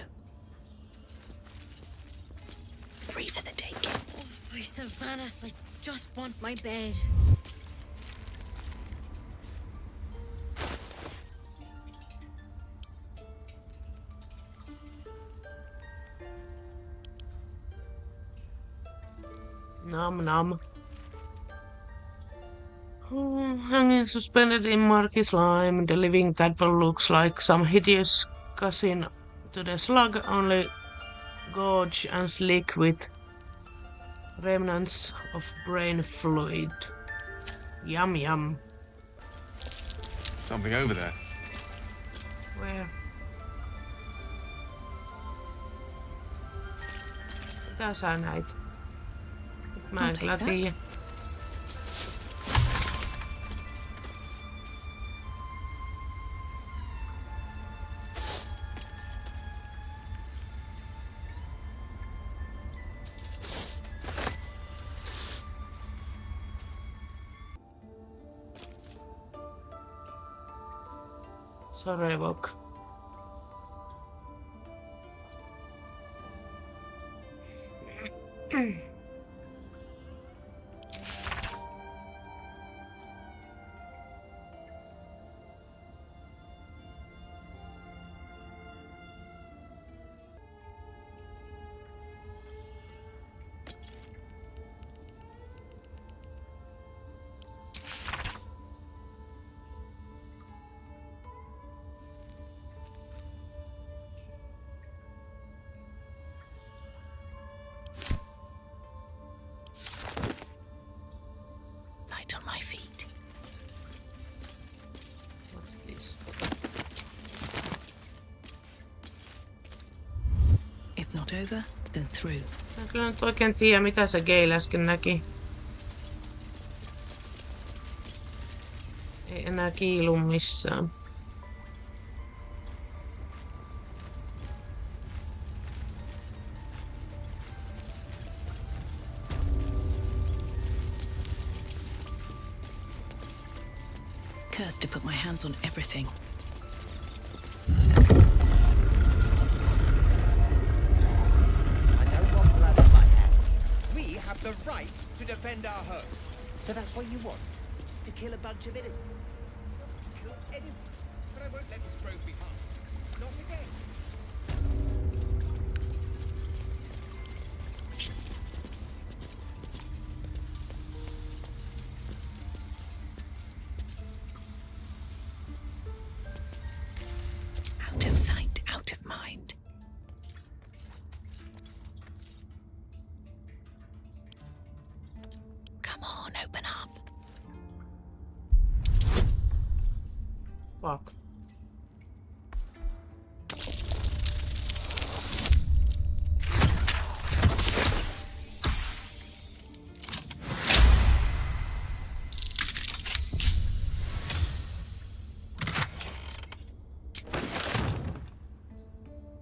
Free for the taking. Oh, my Sylvanas, I just want my bed. Nom nom. Hanging suspended in murky slime, the living tadpole looks like some hideous cousin to the slug, only gorge and slick with remnants of brain fluid. Yum yum. Something over there. Where? Mitä sä näit? Mä en kyllä tiedä. Sorevok. What's this? If not over, then through. Mä kyllä nyt oikein tiedä, mitä se Gale äsken näki. Ei enää kiilu missään. Cursed to put my hands on everything. I don't want blood on my hands. We have the right to defend our home. So that's what you want? To kill a bunch of innocents? To kill anyone? But I won't let this grove be harmed. Not again. Out of sight, out of mind. Come on, open up. Fuck.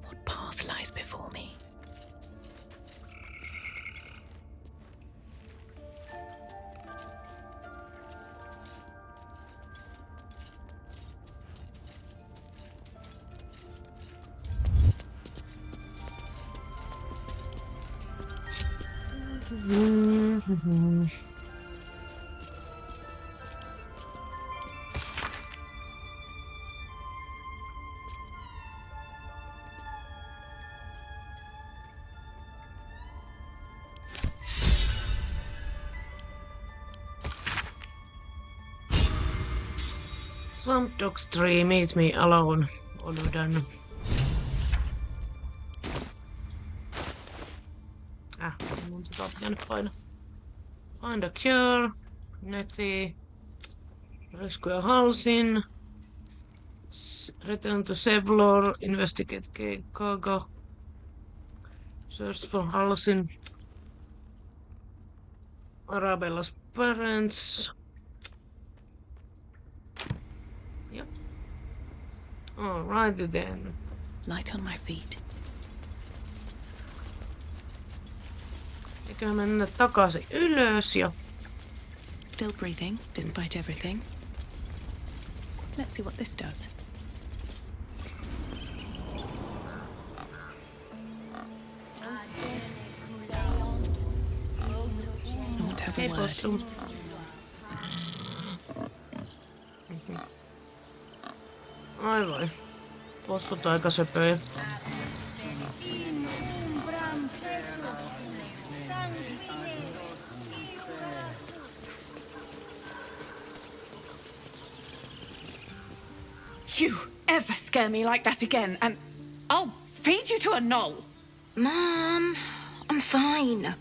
What path lies before me? Swamp Dogs 3, meet me alone. Odotan. Mun tota pitänyt painaa. Find a cure. Neti. Rescue Halsin. Return to Sevlor. Investigate Kaga. Search for Halsin. Arabella's parents. Yep. Alrighty then. Light on my feet. Eikä mennä takaisin ylös ja... Still breathing, despite everything. Let's see what this does. I want to have a word. Aivan. Possut aika söpöjä. You ever scare me like that again, and I'll feed you to a knoll. Mom, I'm fine.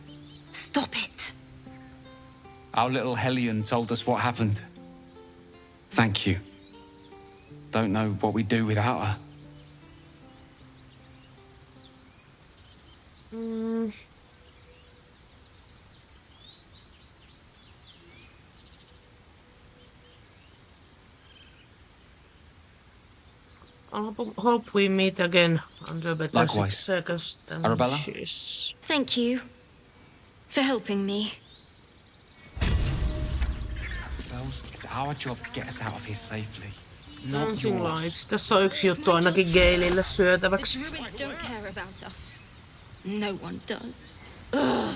Stop it. Our little hellion told us what happened. Thank you. Don't know what we'd do without her. I hope we meet again under better Likewise. circumstances. Arabella? Thank you for helping me. Girls, it's our job to get us out of here safely. Not Dancing yours. Lights. Tässä on yksi juttu ainakin Galelle syötäväksi. The druids don't care about us. No one does. Ugh.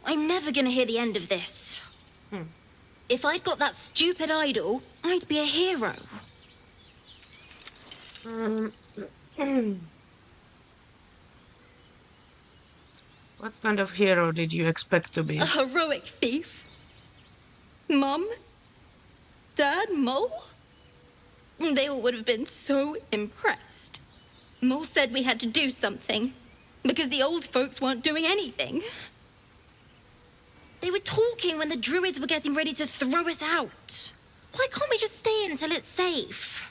I'm never gonna hear the end of this. If I'd got that stupid idol, I'd be a hero. What kind of hero did you expect to be? A heroic thief? Mum? Dad? Mole? They all would have been so impressed. Mole said we had to do something because the old folks weren't doing anything. They were talking when the druids were getting ready to throw us out. Why can't we just stay until it's safe?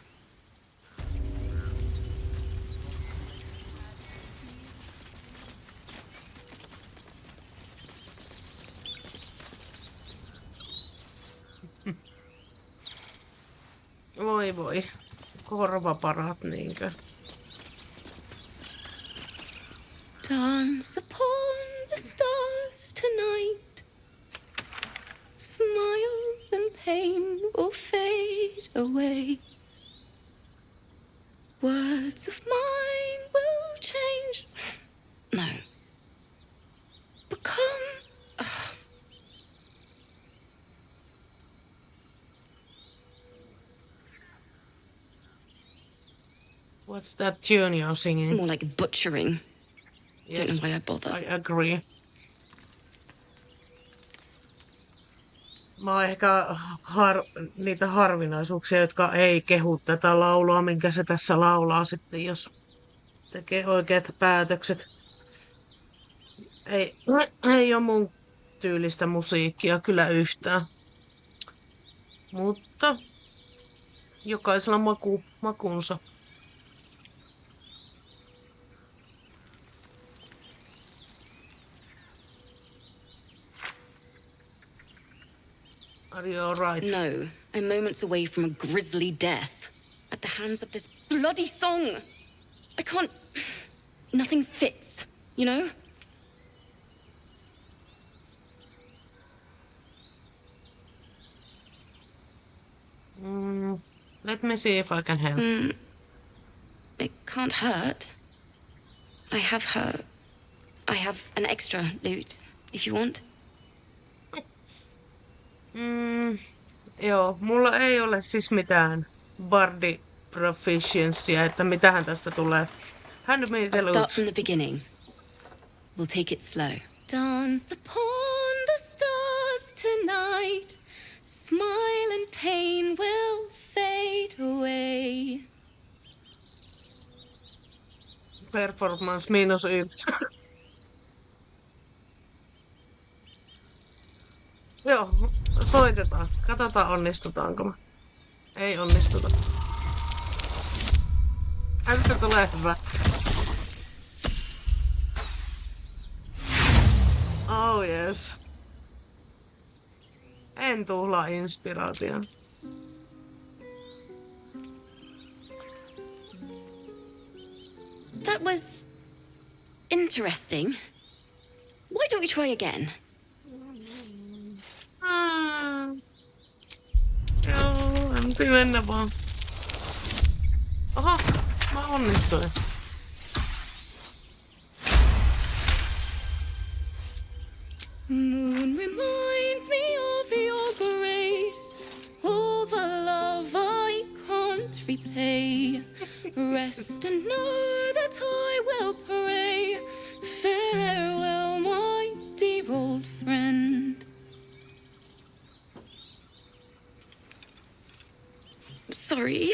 Voi voi. Korvaparat niinkö? Dance upon the stars tonight. Smile and pain will fade away. Words of mine will change. No. Become. What's that tune you're singing? More like butchering. Yes, Don't know why I bother. I agree. Mä oon ehkä niitä harvinaisuuksia, jotka ei kehu tätä laulua, minkä se tässä laulaa sitten, jos tekee oikeat päätökset. Ei ole mun tyylistä musiikkia kyllä yhtään. Mutta jokaisella makunsa. Are you alright? No, I'm moments away from a grisly death. At the hands of this bloody song. I can't. Nothing fits, you know? Let me see if I can help. It can't hurt. I have an extra loot, if you want. Joo, mulla ei ole siis mitään bardi proficiencyä, että mitähän tästä tulee. Hand me the I'll loot. start from the beginning. We'll take it slow. Dance upon the stars tonight. Smile and pain will fade away. Performance -1. Joo, soitetaan. Katsotaan onnistutaanko me. Ei onnistuta. Äsken tulee hyvä. Oh yes. En tuhlaa inspiraation. That was interesting. Why don't we try again? Joo, en mennä vaan. Oho, mä onnistuin. Moon reminds me of your grace, all the love I can't repay. Rest and know that I will pray. Farewell, my dear old friend. Sorry.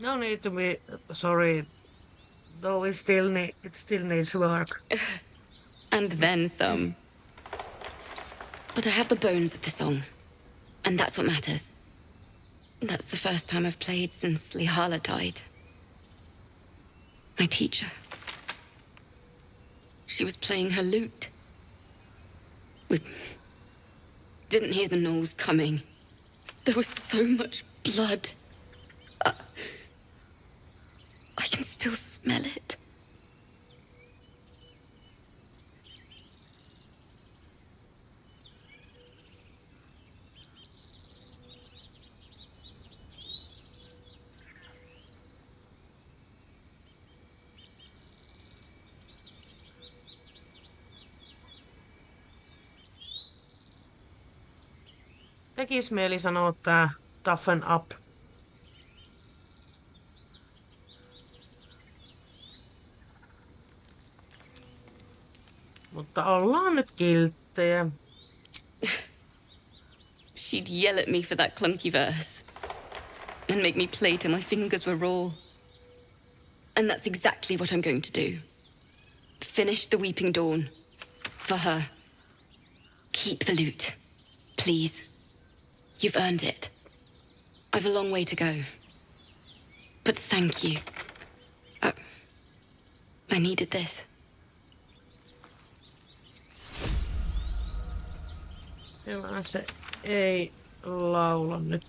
No need to be sorry, though it still needs work. And then some. But I have the bones of the song, and that's what matters. That's the first time I've played since Lihala died. My teacher. She was playing her lute. We didn't hear the gnolls coming. There was so much blood. I can still smell it. Tekis mieli sanoa tää toughen up. Mutta ollaan nyt kilttejä. She'd yell at me for that clunky verse. and make me play till my fingers were raw. And that's exactly what I'm going to do. Finish the Weeping Dawn. For her. Keep the loot. Please. You've earned it. I've a long way to go. But thank you. I needed this. Kyllä se ei laula nyt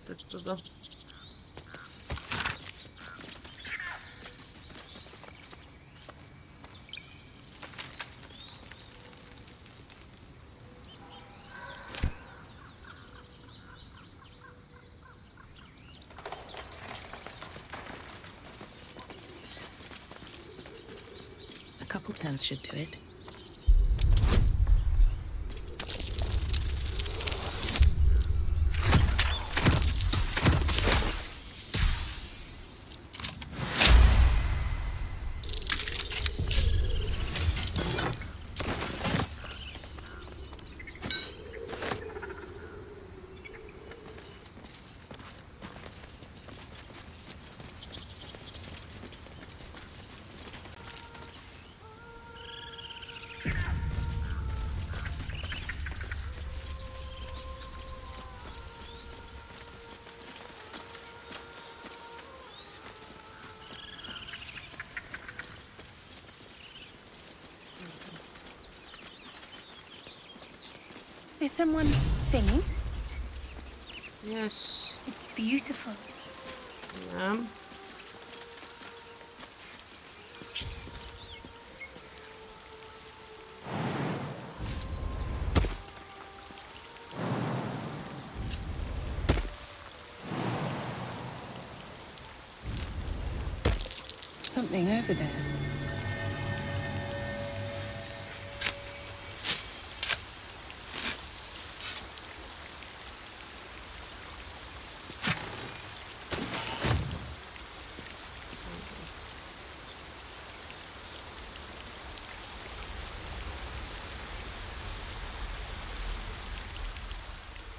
A couple turns should do it. Is someone singing? Yes. It's beautiful. Yeah. Something over there.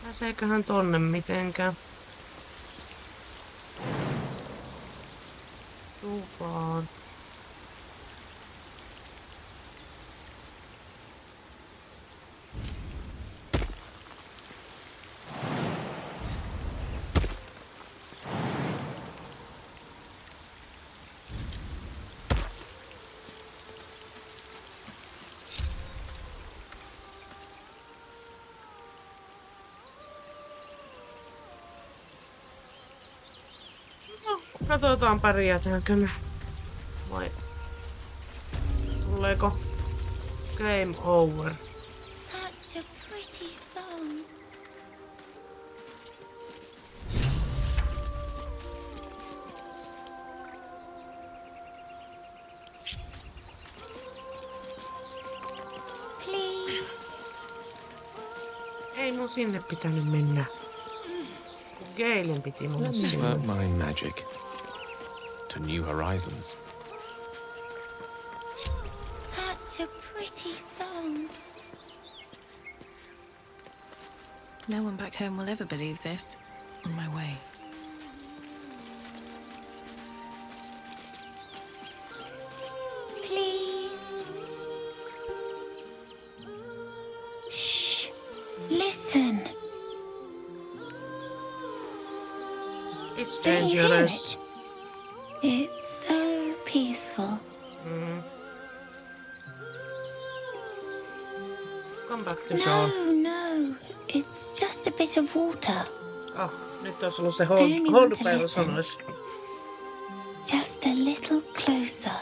Pääseeköhän tonne mitenkään? Tuvaan. Katsotaan pärjäätäänkö me. Vai tuleeko game over? Such a pretty song. Please. Ei mun sinne pitänyt mennä. Galen piti mennä sinne. Work my magic to new horizons. Such a pretty song. No one back home will ever believe this. On my way. Please. Shh. Listen. It's Don't you hear dangerous. it? It's so peaceful. Come back to shore. No. It's just a bit of water. Oh, nyt olisi ollut se Only want hold to päivä listen. sanois. Just a little closer.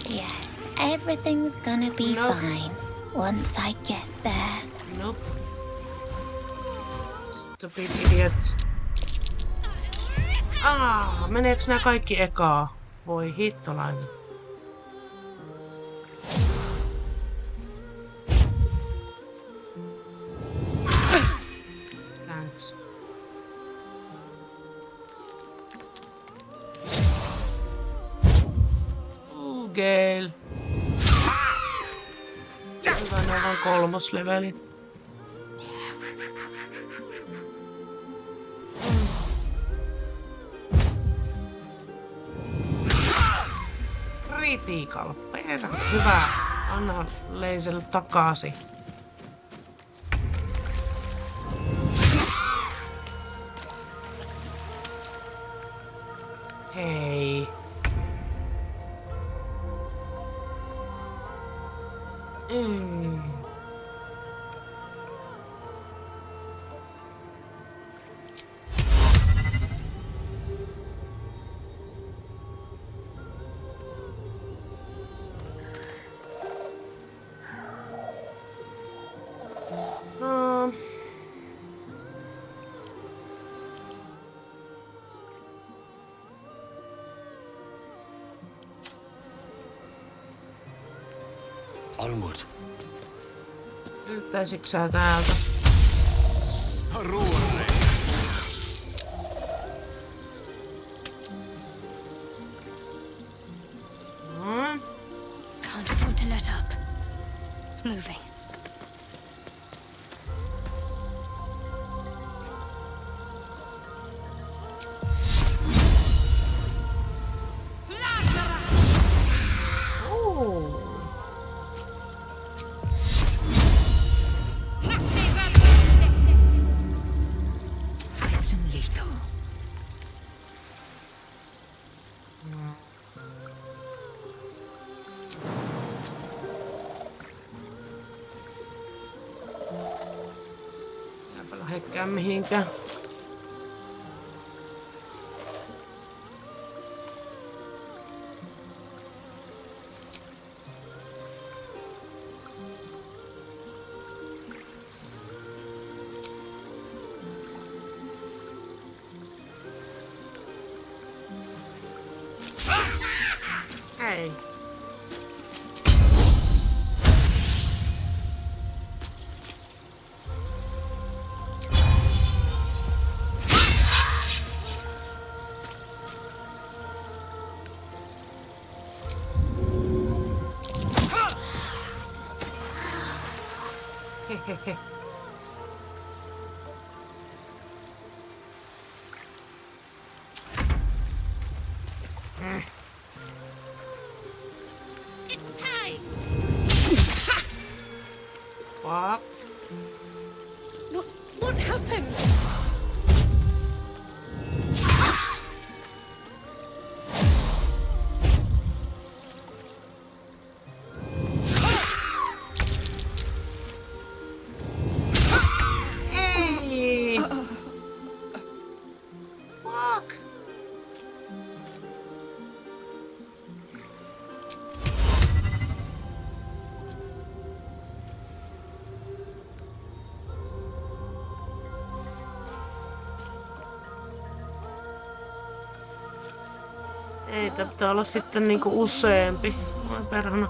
Yes, everything's gonna be fine once I get there. Nope. Stupid idiot. Meneeks nää kaikki ekaa? Voi hittolainen. Thanks. Gale. Hyvä, ne on vain 3. leveli. Kritiikalla. Perä. Hyvä. Anna Leiselle takaisin. Hei. Onward. Löytäisitkö sä täältä? Ruoalle. Can't afford to let up. Moving. Swift and lethal. Eipä lähdekään mihinkään. Ei. Hehehe. It's time. Fuck. What happened? Ei. Fuck. Ei, tää pitää olla sitten niinku useampi. Voi perhana.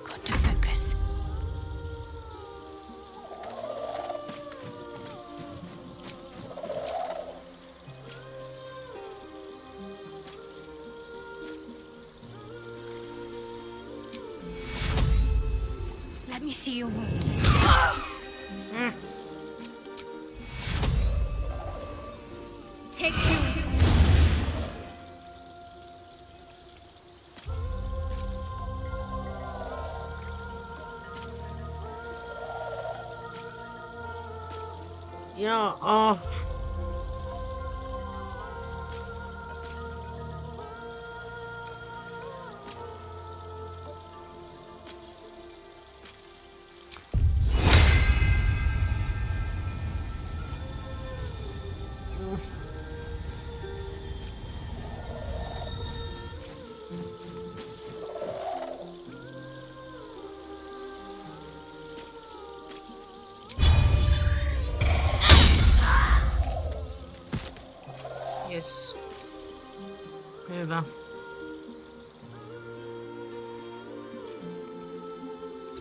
Got to focus. Let me see your wounds. Take you. Jaa. Hyvä.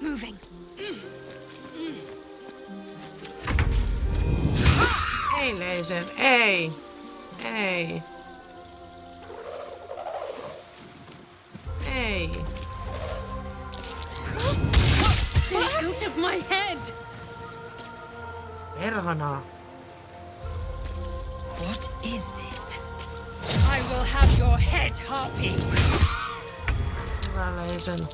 Moving. Ei Leisen, ei. Ei. Ei. Stay out of my head! Perhana. What is this? I will have your head, Harpy. Hyvä Leisen.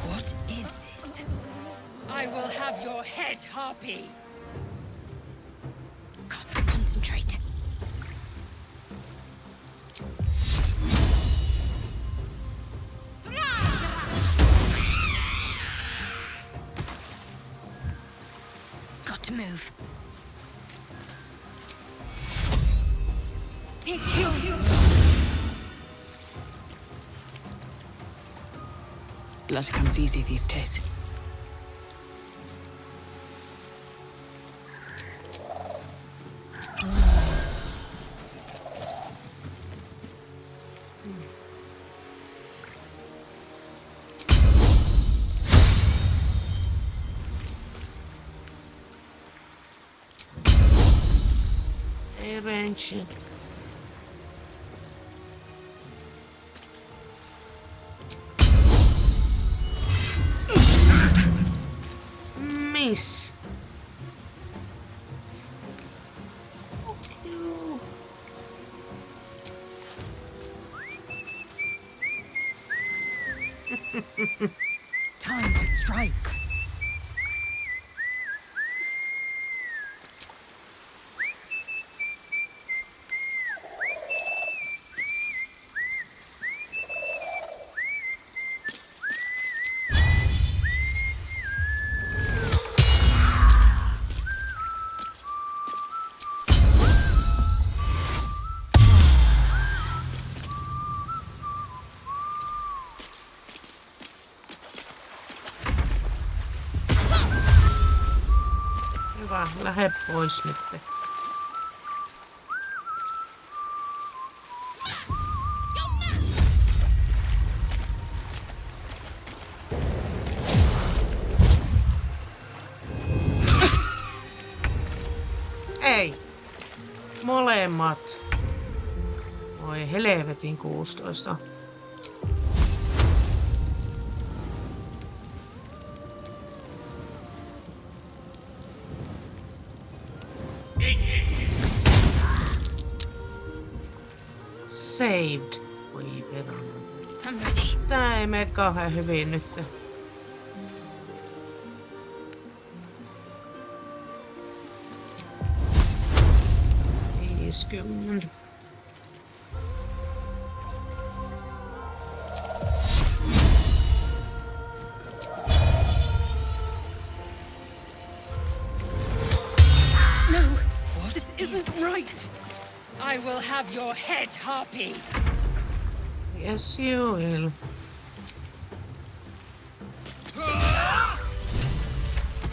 What is this? I will have your head, Harpy. Got to concentrate. Got to move. Take you. Blood comes easy these days. Ei range. Miss. Joo. Time to strike. Hyvä, lähde pois nyt. Ei. Molemmat. Oi helvetin 16. Saved. Voi perhana. I'm ready. Tää ei mene kauhean hyvin nyt. Viiskymmentä. No, this isn't right. I will have your head, Harpy. Yes, you will.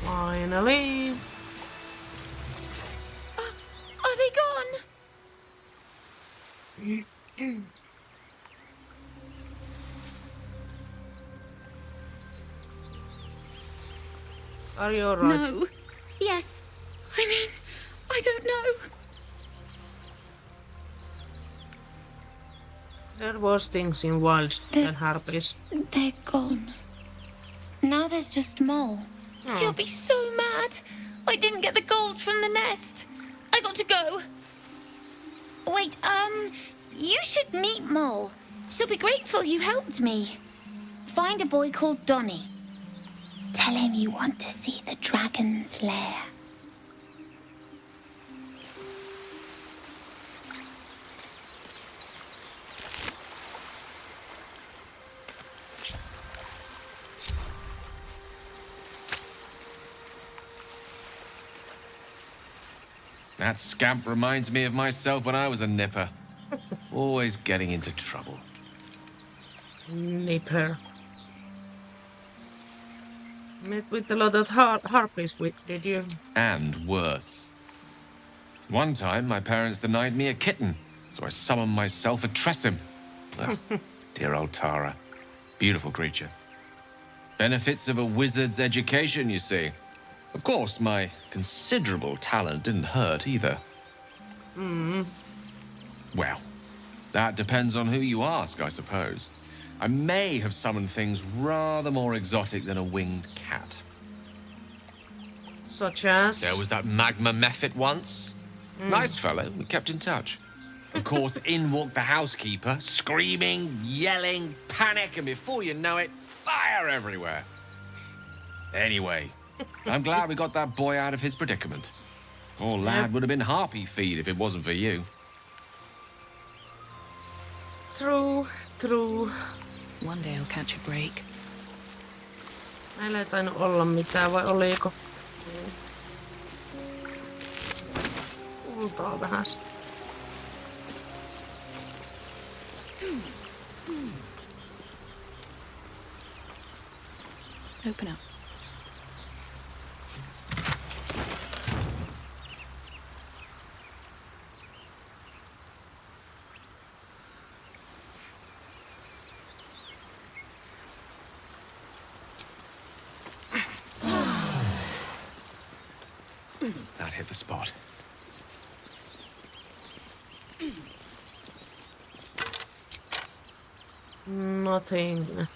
Finally. Are they gone? Are you alright? No. Yes. I mean, I don't know. There was things in wild than harpies. They're gone. Now there's just Mole. She'll be so mad. I didn't get the gold from the nest. I got to go. Wait, you should meet Mole. She'll be grateful you helped me. Find a boy called Donny. Tell him you want to see the dragon's lair. That scamp reminds me of myself when I was a nipper. Always getting into trouble. Nipper. Met with a lot of harpies, did you? And worse. One time, my parents denied me a kitten, so I summoned myself a Tressim. Oh, dear old Tara. Beautiful creature. Benefits of a wizard's education, you see. Of course, my considerable talent didn't hurt either. Well, that depends on who you ask, I suppose. I may have summoned things rather more exotic than a winged cat. Such as? There was that magma mephit once. Nice fellow, we kept in touch. Of course, in walked the housekeeper, screaming, yelling, panic, and before you know it, fire everywhere. Anyway, I'm glad we got that boy out of his predicament. Poor lad would have been harpy feed if it wasn't for you. True, true. One day I'll catch a break. Meillä ei tainnut olla mitään, vai oliko? Kultaa vähän. Open up. That hit the spot. Nothing.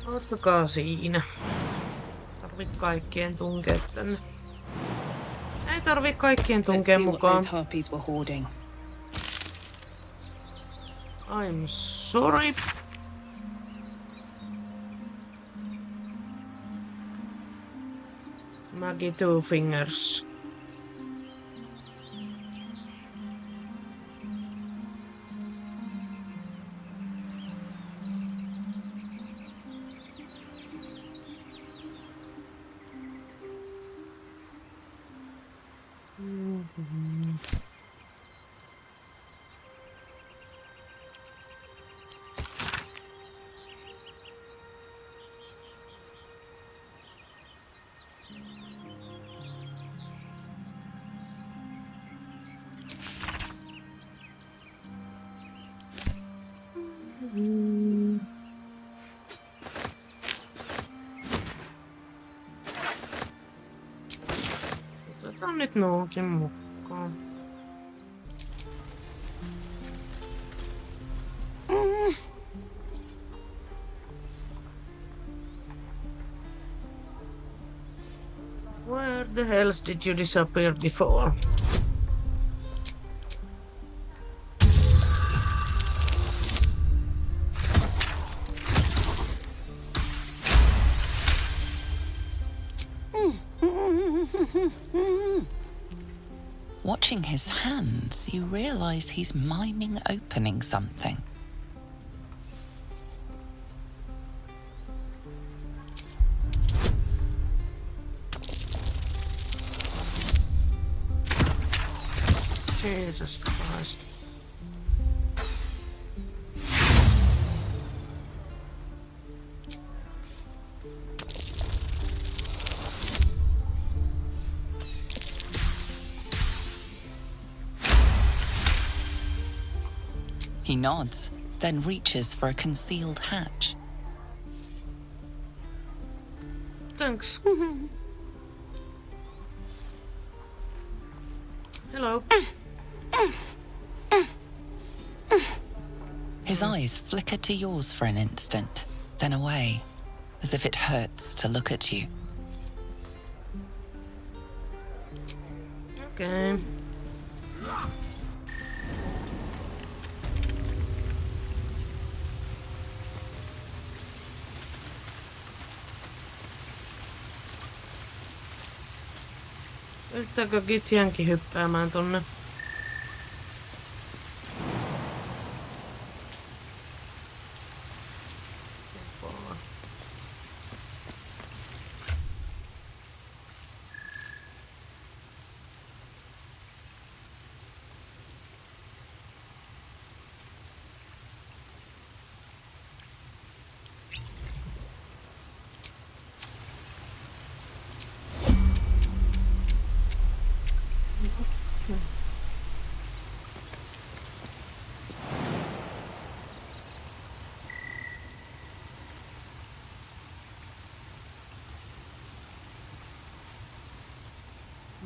Ottakaa siinä. Tarvii kaikkien tunkea tänne. Ei tarvii kaikkien tunkea mukaan. I'm sorry. Maggie Two Fingers. Otetaan nyt nuokin mukaan. Where the hell did you disappear before? Watching his hands, you realize he's miming opening something. Jesus Christ. He nods, then reaches for a concealed hatch. Thanks. Hello. His eyes flicker to yours for an instant, then away, as if it hurts to look at you. Okay. Yhtääkö Githyanki hyppäämään tonne?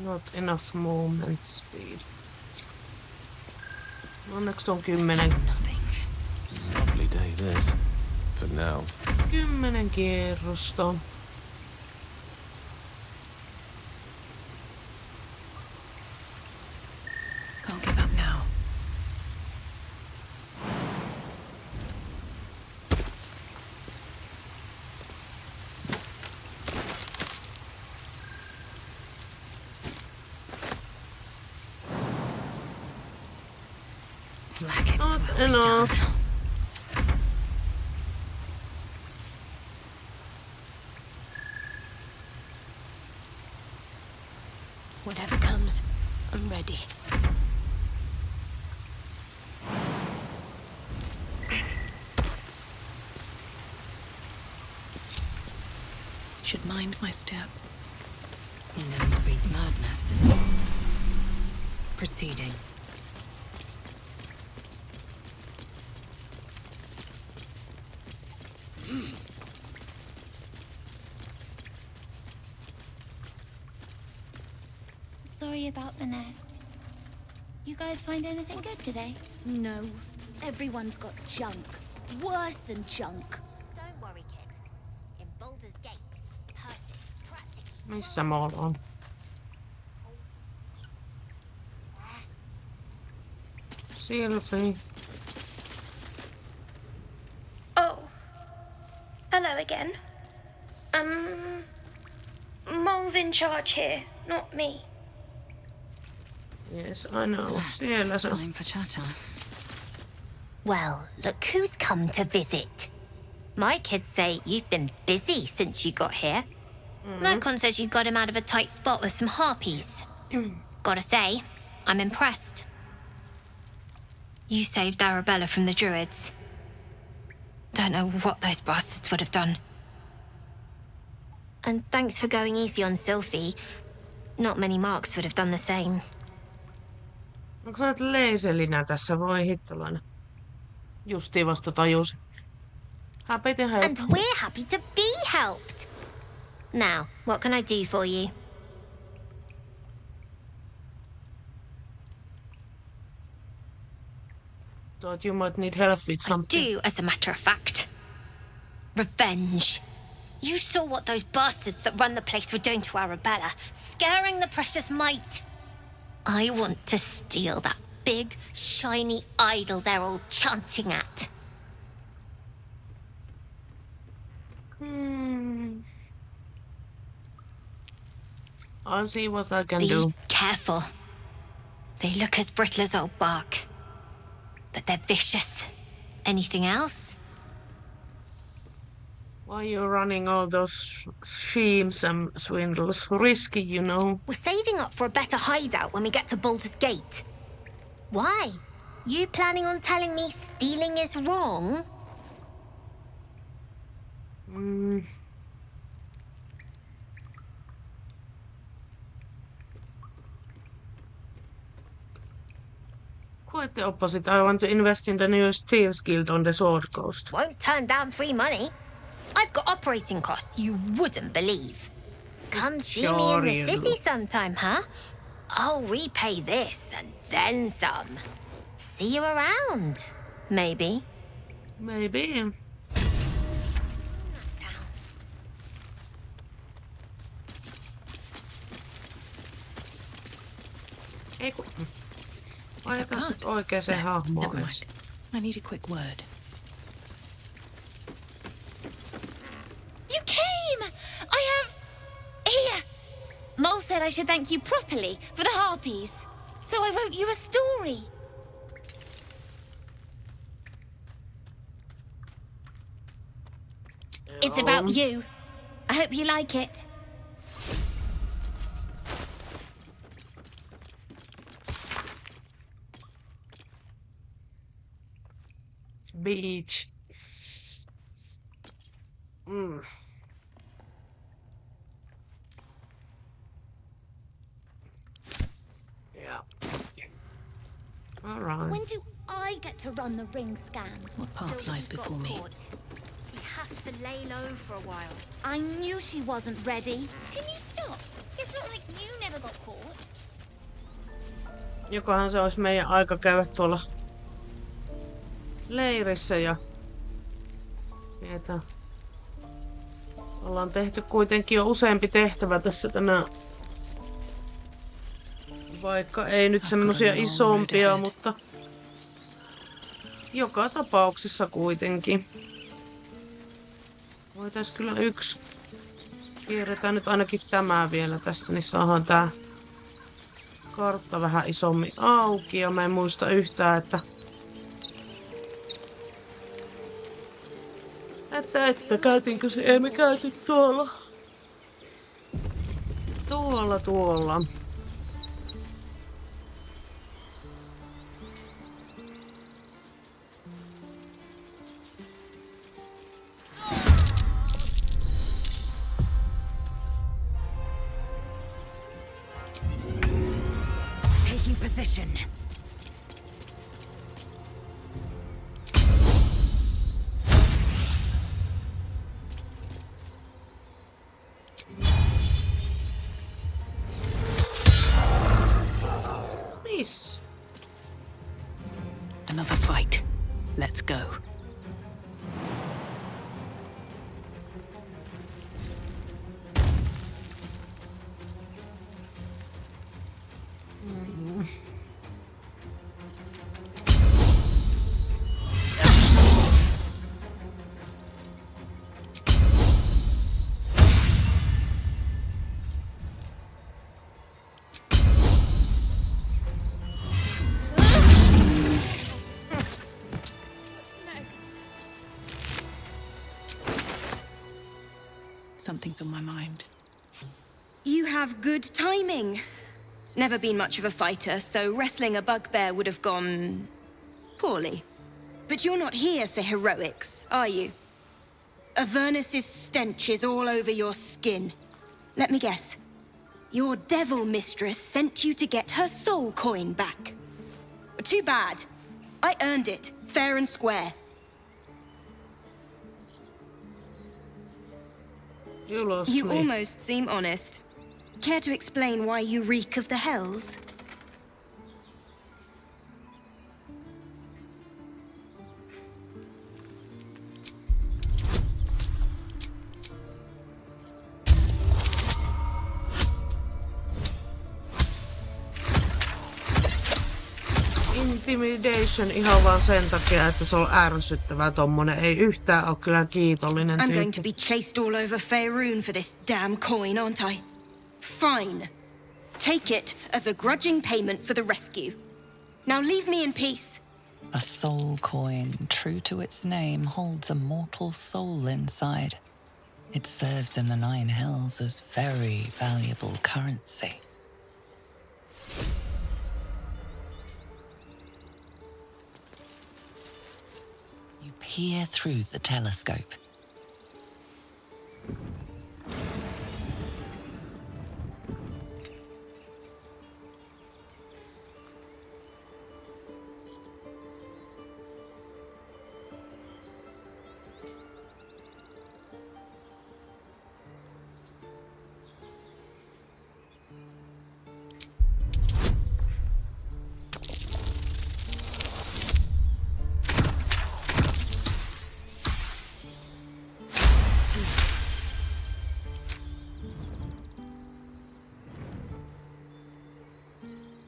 Not enough movement speed. Onneksi on 10. Lovely day this. For now. 10 kierrosta. Can't give up now. Not enough. Whatever comes, I'm ready. Should mind my step. Indolence breeds madness. Proceeding. Sorry about the nest. You guys find anything good today? No. Everyone's got junk. Worse than junk. Don't worry, kid. In Baldur's Gate, curses practically... Missä mä oon? Sylvie. Oh. Hello again. Mole's in charge here, not me. Yes, I know. Siellä se. Time for chatter. Well, look who's come to visit. My kids say you've been busy since you got here. Mercon says you got him out of a tight spot with some harpies. Gotta say, I'm impressed. You saved Arabella from the druids. Don't know what those bastards would have done. And thanks for going easy on Sylvie. Not many marks would have done the same. Onko sä nyt leiselinä tässä? Voi hittolainen. Justiin vasta tajusit. Happy to help. And we're happy to be helped. Now, what can I do for you? Thought you might need help with something. I do, as a matter of fact. Revenge. You saw what those bastards that run the place were doing to Arabella, scaring the precious mite. I want to steal that big, shiny idol they're all chanting at. I'll see what I can Be do. careful. They look as brittle as old bark, but they're vicious. Anything else? Why are you running all those schemes and swindles? Risky, you know. We're saving up for a better hideout when we get to Baldur's Gate. Why? You planning on telling me stealing is wrong? Quite the opposite. I want to invest in the newest Thieves Guild on the Sword Coast. Won't turn down free money. I've got operating costs you wouldn't believe. Come see me in the city sometime, huh? I'll repay this and then some. See you around, maybe. Maybe. Ei kun... Laitetaan nyt oikeeseen hahmoon. I need a quick word. You came! I have... Here! Mole said I should thank you properly for the harpies. So I wrote you a story. It's about you. I hope you like it. Beach. Yeah. All right. When do I get to run the ring scan? What path lies before me? We have to lay low for a while. I knew she wasn't ready. Can you stop? It's not like you never got caught. Jokohan se olisi meidän aika käydä tuolla leirissä ja tietää. Ollaan tehty kuitenkin jo useampi tehtävä tässä tänään. Vaikka ei nyt semmosia isompia, mutta joka tapauksessa kuitenkin. Voitais kyllä yksi. Kierretään nyt ainakin tämä vielä tästä, niin saadaan tää kartta vähän isommin auki. Ja mä en muista yhtään, että käytiinkö se? Ei me käyty tuolla. Tuolla. Taking position. Another fight. Let's go. Something's on my mind. You have good timing. Never been much of a fighter, so wrestling a bugbear would have gone poorly. But you're not here for heroics, are you? Avernus's stench is all over your skin. Let me guess. Your devil mistress sent you to get her soul coin back. Too bad. I earned it, fair and square. You almost seem honest. Care to explain why you reek of the hells? Intimidation ihan vaan sen takia, että se on ärsyttävää tommonen. Ei yhtään ole kyllä kiitollinen I'm tyyppi. going to be chased all over Faerun for this damn coin, aren't I? Fine. Take it as a grudging payment for the rescue. Now leave me in peace. A soul coin, true to its name, holds a mortal soul inside. It serves in the Nine Hells as very valuable currency. You peer through the telescope.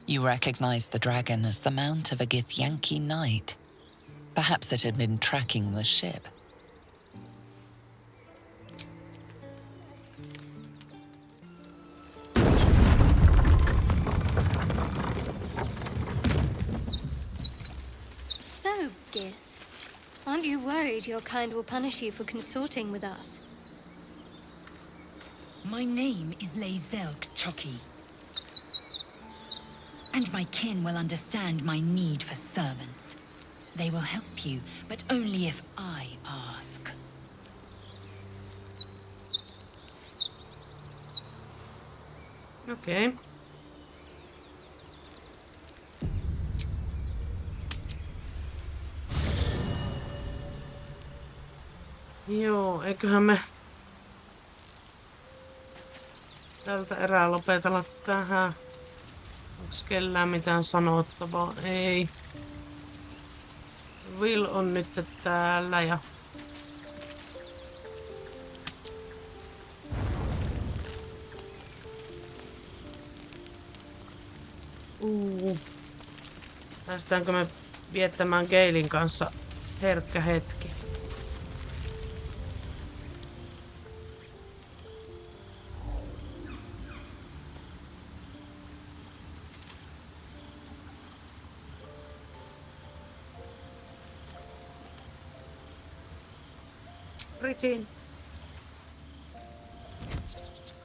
You recognize the dragon as the mount of a Githyanki knight. Perhaps it had been tracking the ship. Aren't you worried your kind will punish you for consorting with us? My name is Leizelk Choki. And my kin will understand my need for servants. They will help you, but only if I ask. Okei. Joo, eiköhän me tältä erää lopetella tähän. Onks kellään mitään sanottavaa? Ei. Will on nyt täällä ja... Päästäänkö me viettämään Galen kanssa herkkä hetki? Britin.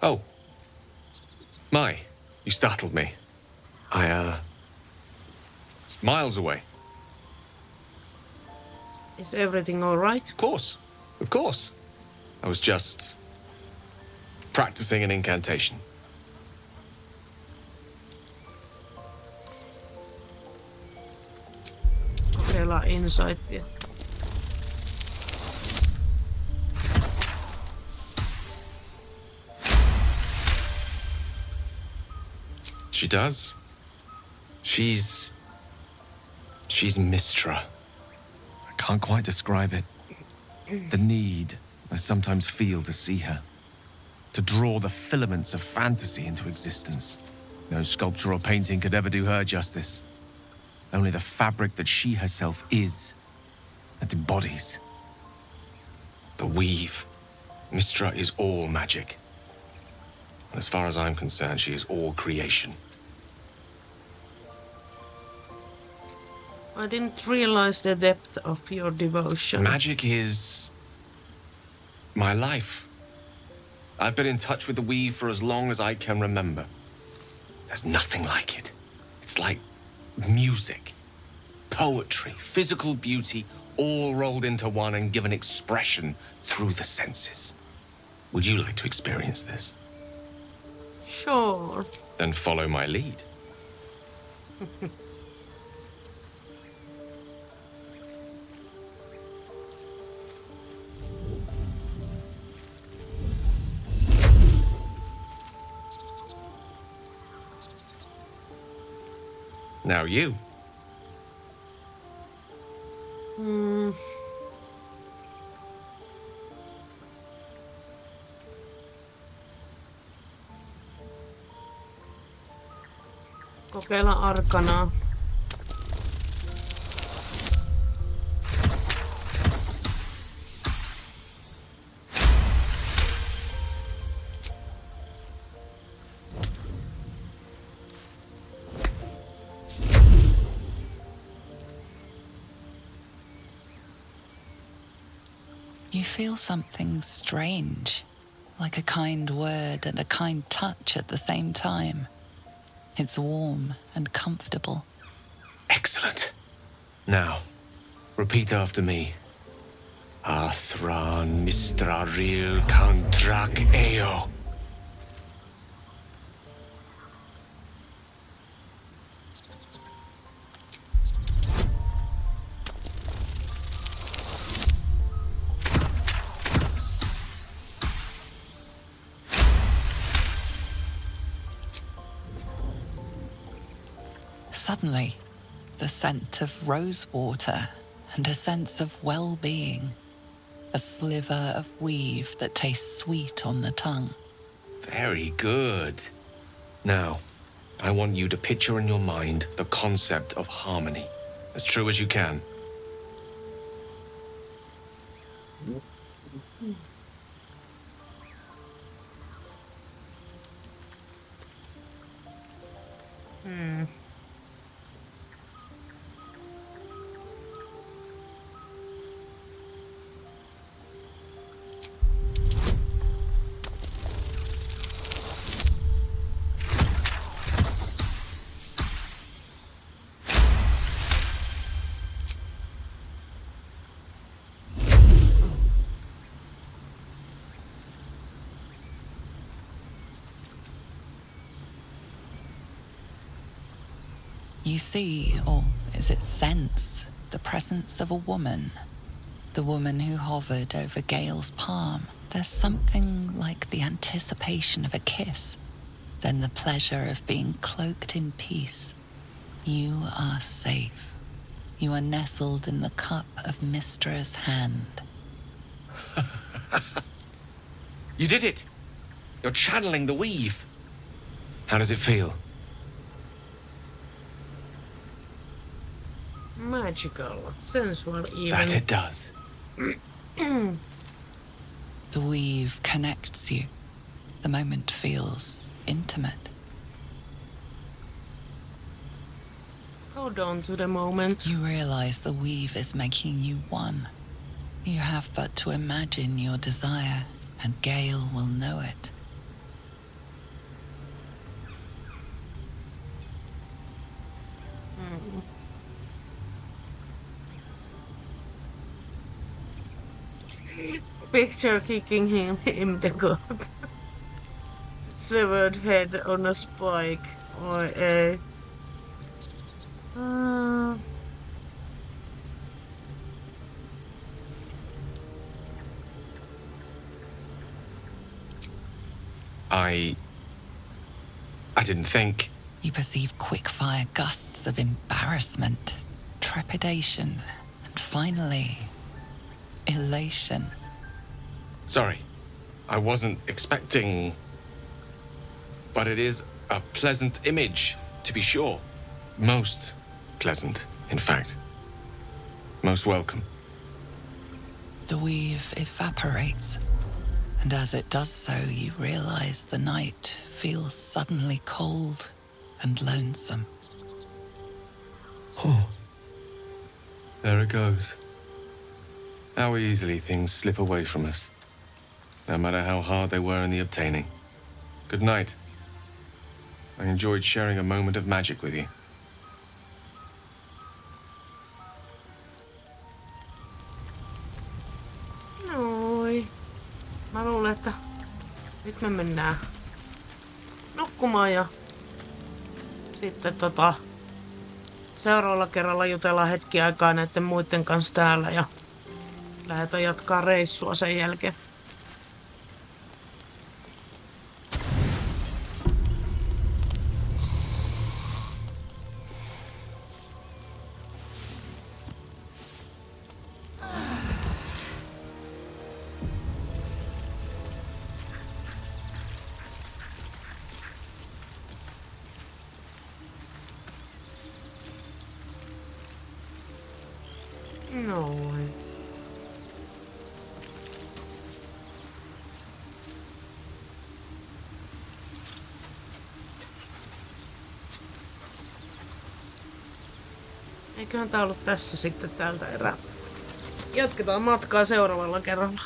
Oh. My, you startled me. It's miles away. Is everything all right? Of course. Of course. I was just practicing an incantation. Kokeillaan insightia. She does. She's Mistra. I can't quite describe it. The need I sometimes feel to see her. To draw the filaments of fantasy into existence. No sculpture or painting could ever do her justice. Only the fabric that she herself is and embodies. The weave. Mistra is all magic. As far as I'm concerned, she is all creation. I didn't realize the depth of your devotion. Magic is my life. I've been in touch with the weave for as long as I can remember. There's nothing like it. It's like music, poetry, physical beauty, all rolled into one and given expression through the senses. Would you like to experience this? Sure. Then follow my lead. Now you. Kokeillaan arkanaa. You feel something strange, like a kind word and a kind touch at the same time. It's warm and comfortable. Excellent. Now, repeat after me. Athran mistraril kantrak eo. Suddenly, the scent of rose water and a sense of well-being. A sliver of weave that tastes sweet on the tongue. Very good. Now, I want you to picture in your mind the concept of harmony, as true as you can. You see, or is it sense, the presence of a woman. The woman who hovered over Gale's palm. There's something like the anticipation of a kiss, then the pleasure of being cloaked in peace. You are safe. You are nestled in the cup of Mistra's hand. You did it! You're channeling the weave. How does it feel? Magical, sensual even. That it does. The weave connects you. The moment feels intimate. Hold on to the moment. You realize the weave is making you one. You have but to imagine your desire, and Gale will know it. Picture kicking him in the gut. Severed head on a spike or a... I didn't think. You perceive quick-fire gusts of embarrassment, trepidation, and finally, elation. Sorry, I wasn't expecting... But it is a pleasant image, to be sure. Most pleasant, in fact. Most welcome. The weave evaporates, and as it does so, you realize the night feels suddenly cold and lonesome. Oh. There it goes. How easily things slip away from us, no matter how hard they were in the obtaining. Good night. I enjoyed sharing a moment of magic with you. Noi. Mä luulen, että nyt me mennään nukkumaan ja sitten seuraavalla kerralla jutellaan hetki aikaa näiden muiden kanssa täällä ja lähdetään jatkaa reissua sen jälkeen. Noin. Eiköhän tää ollut tässä sitten tältä erää. Jatketaan matkaa seuraavalla kerralla.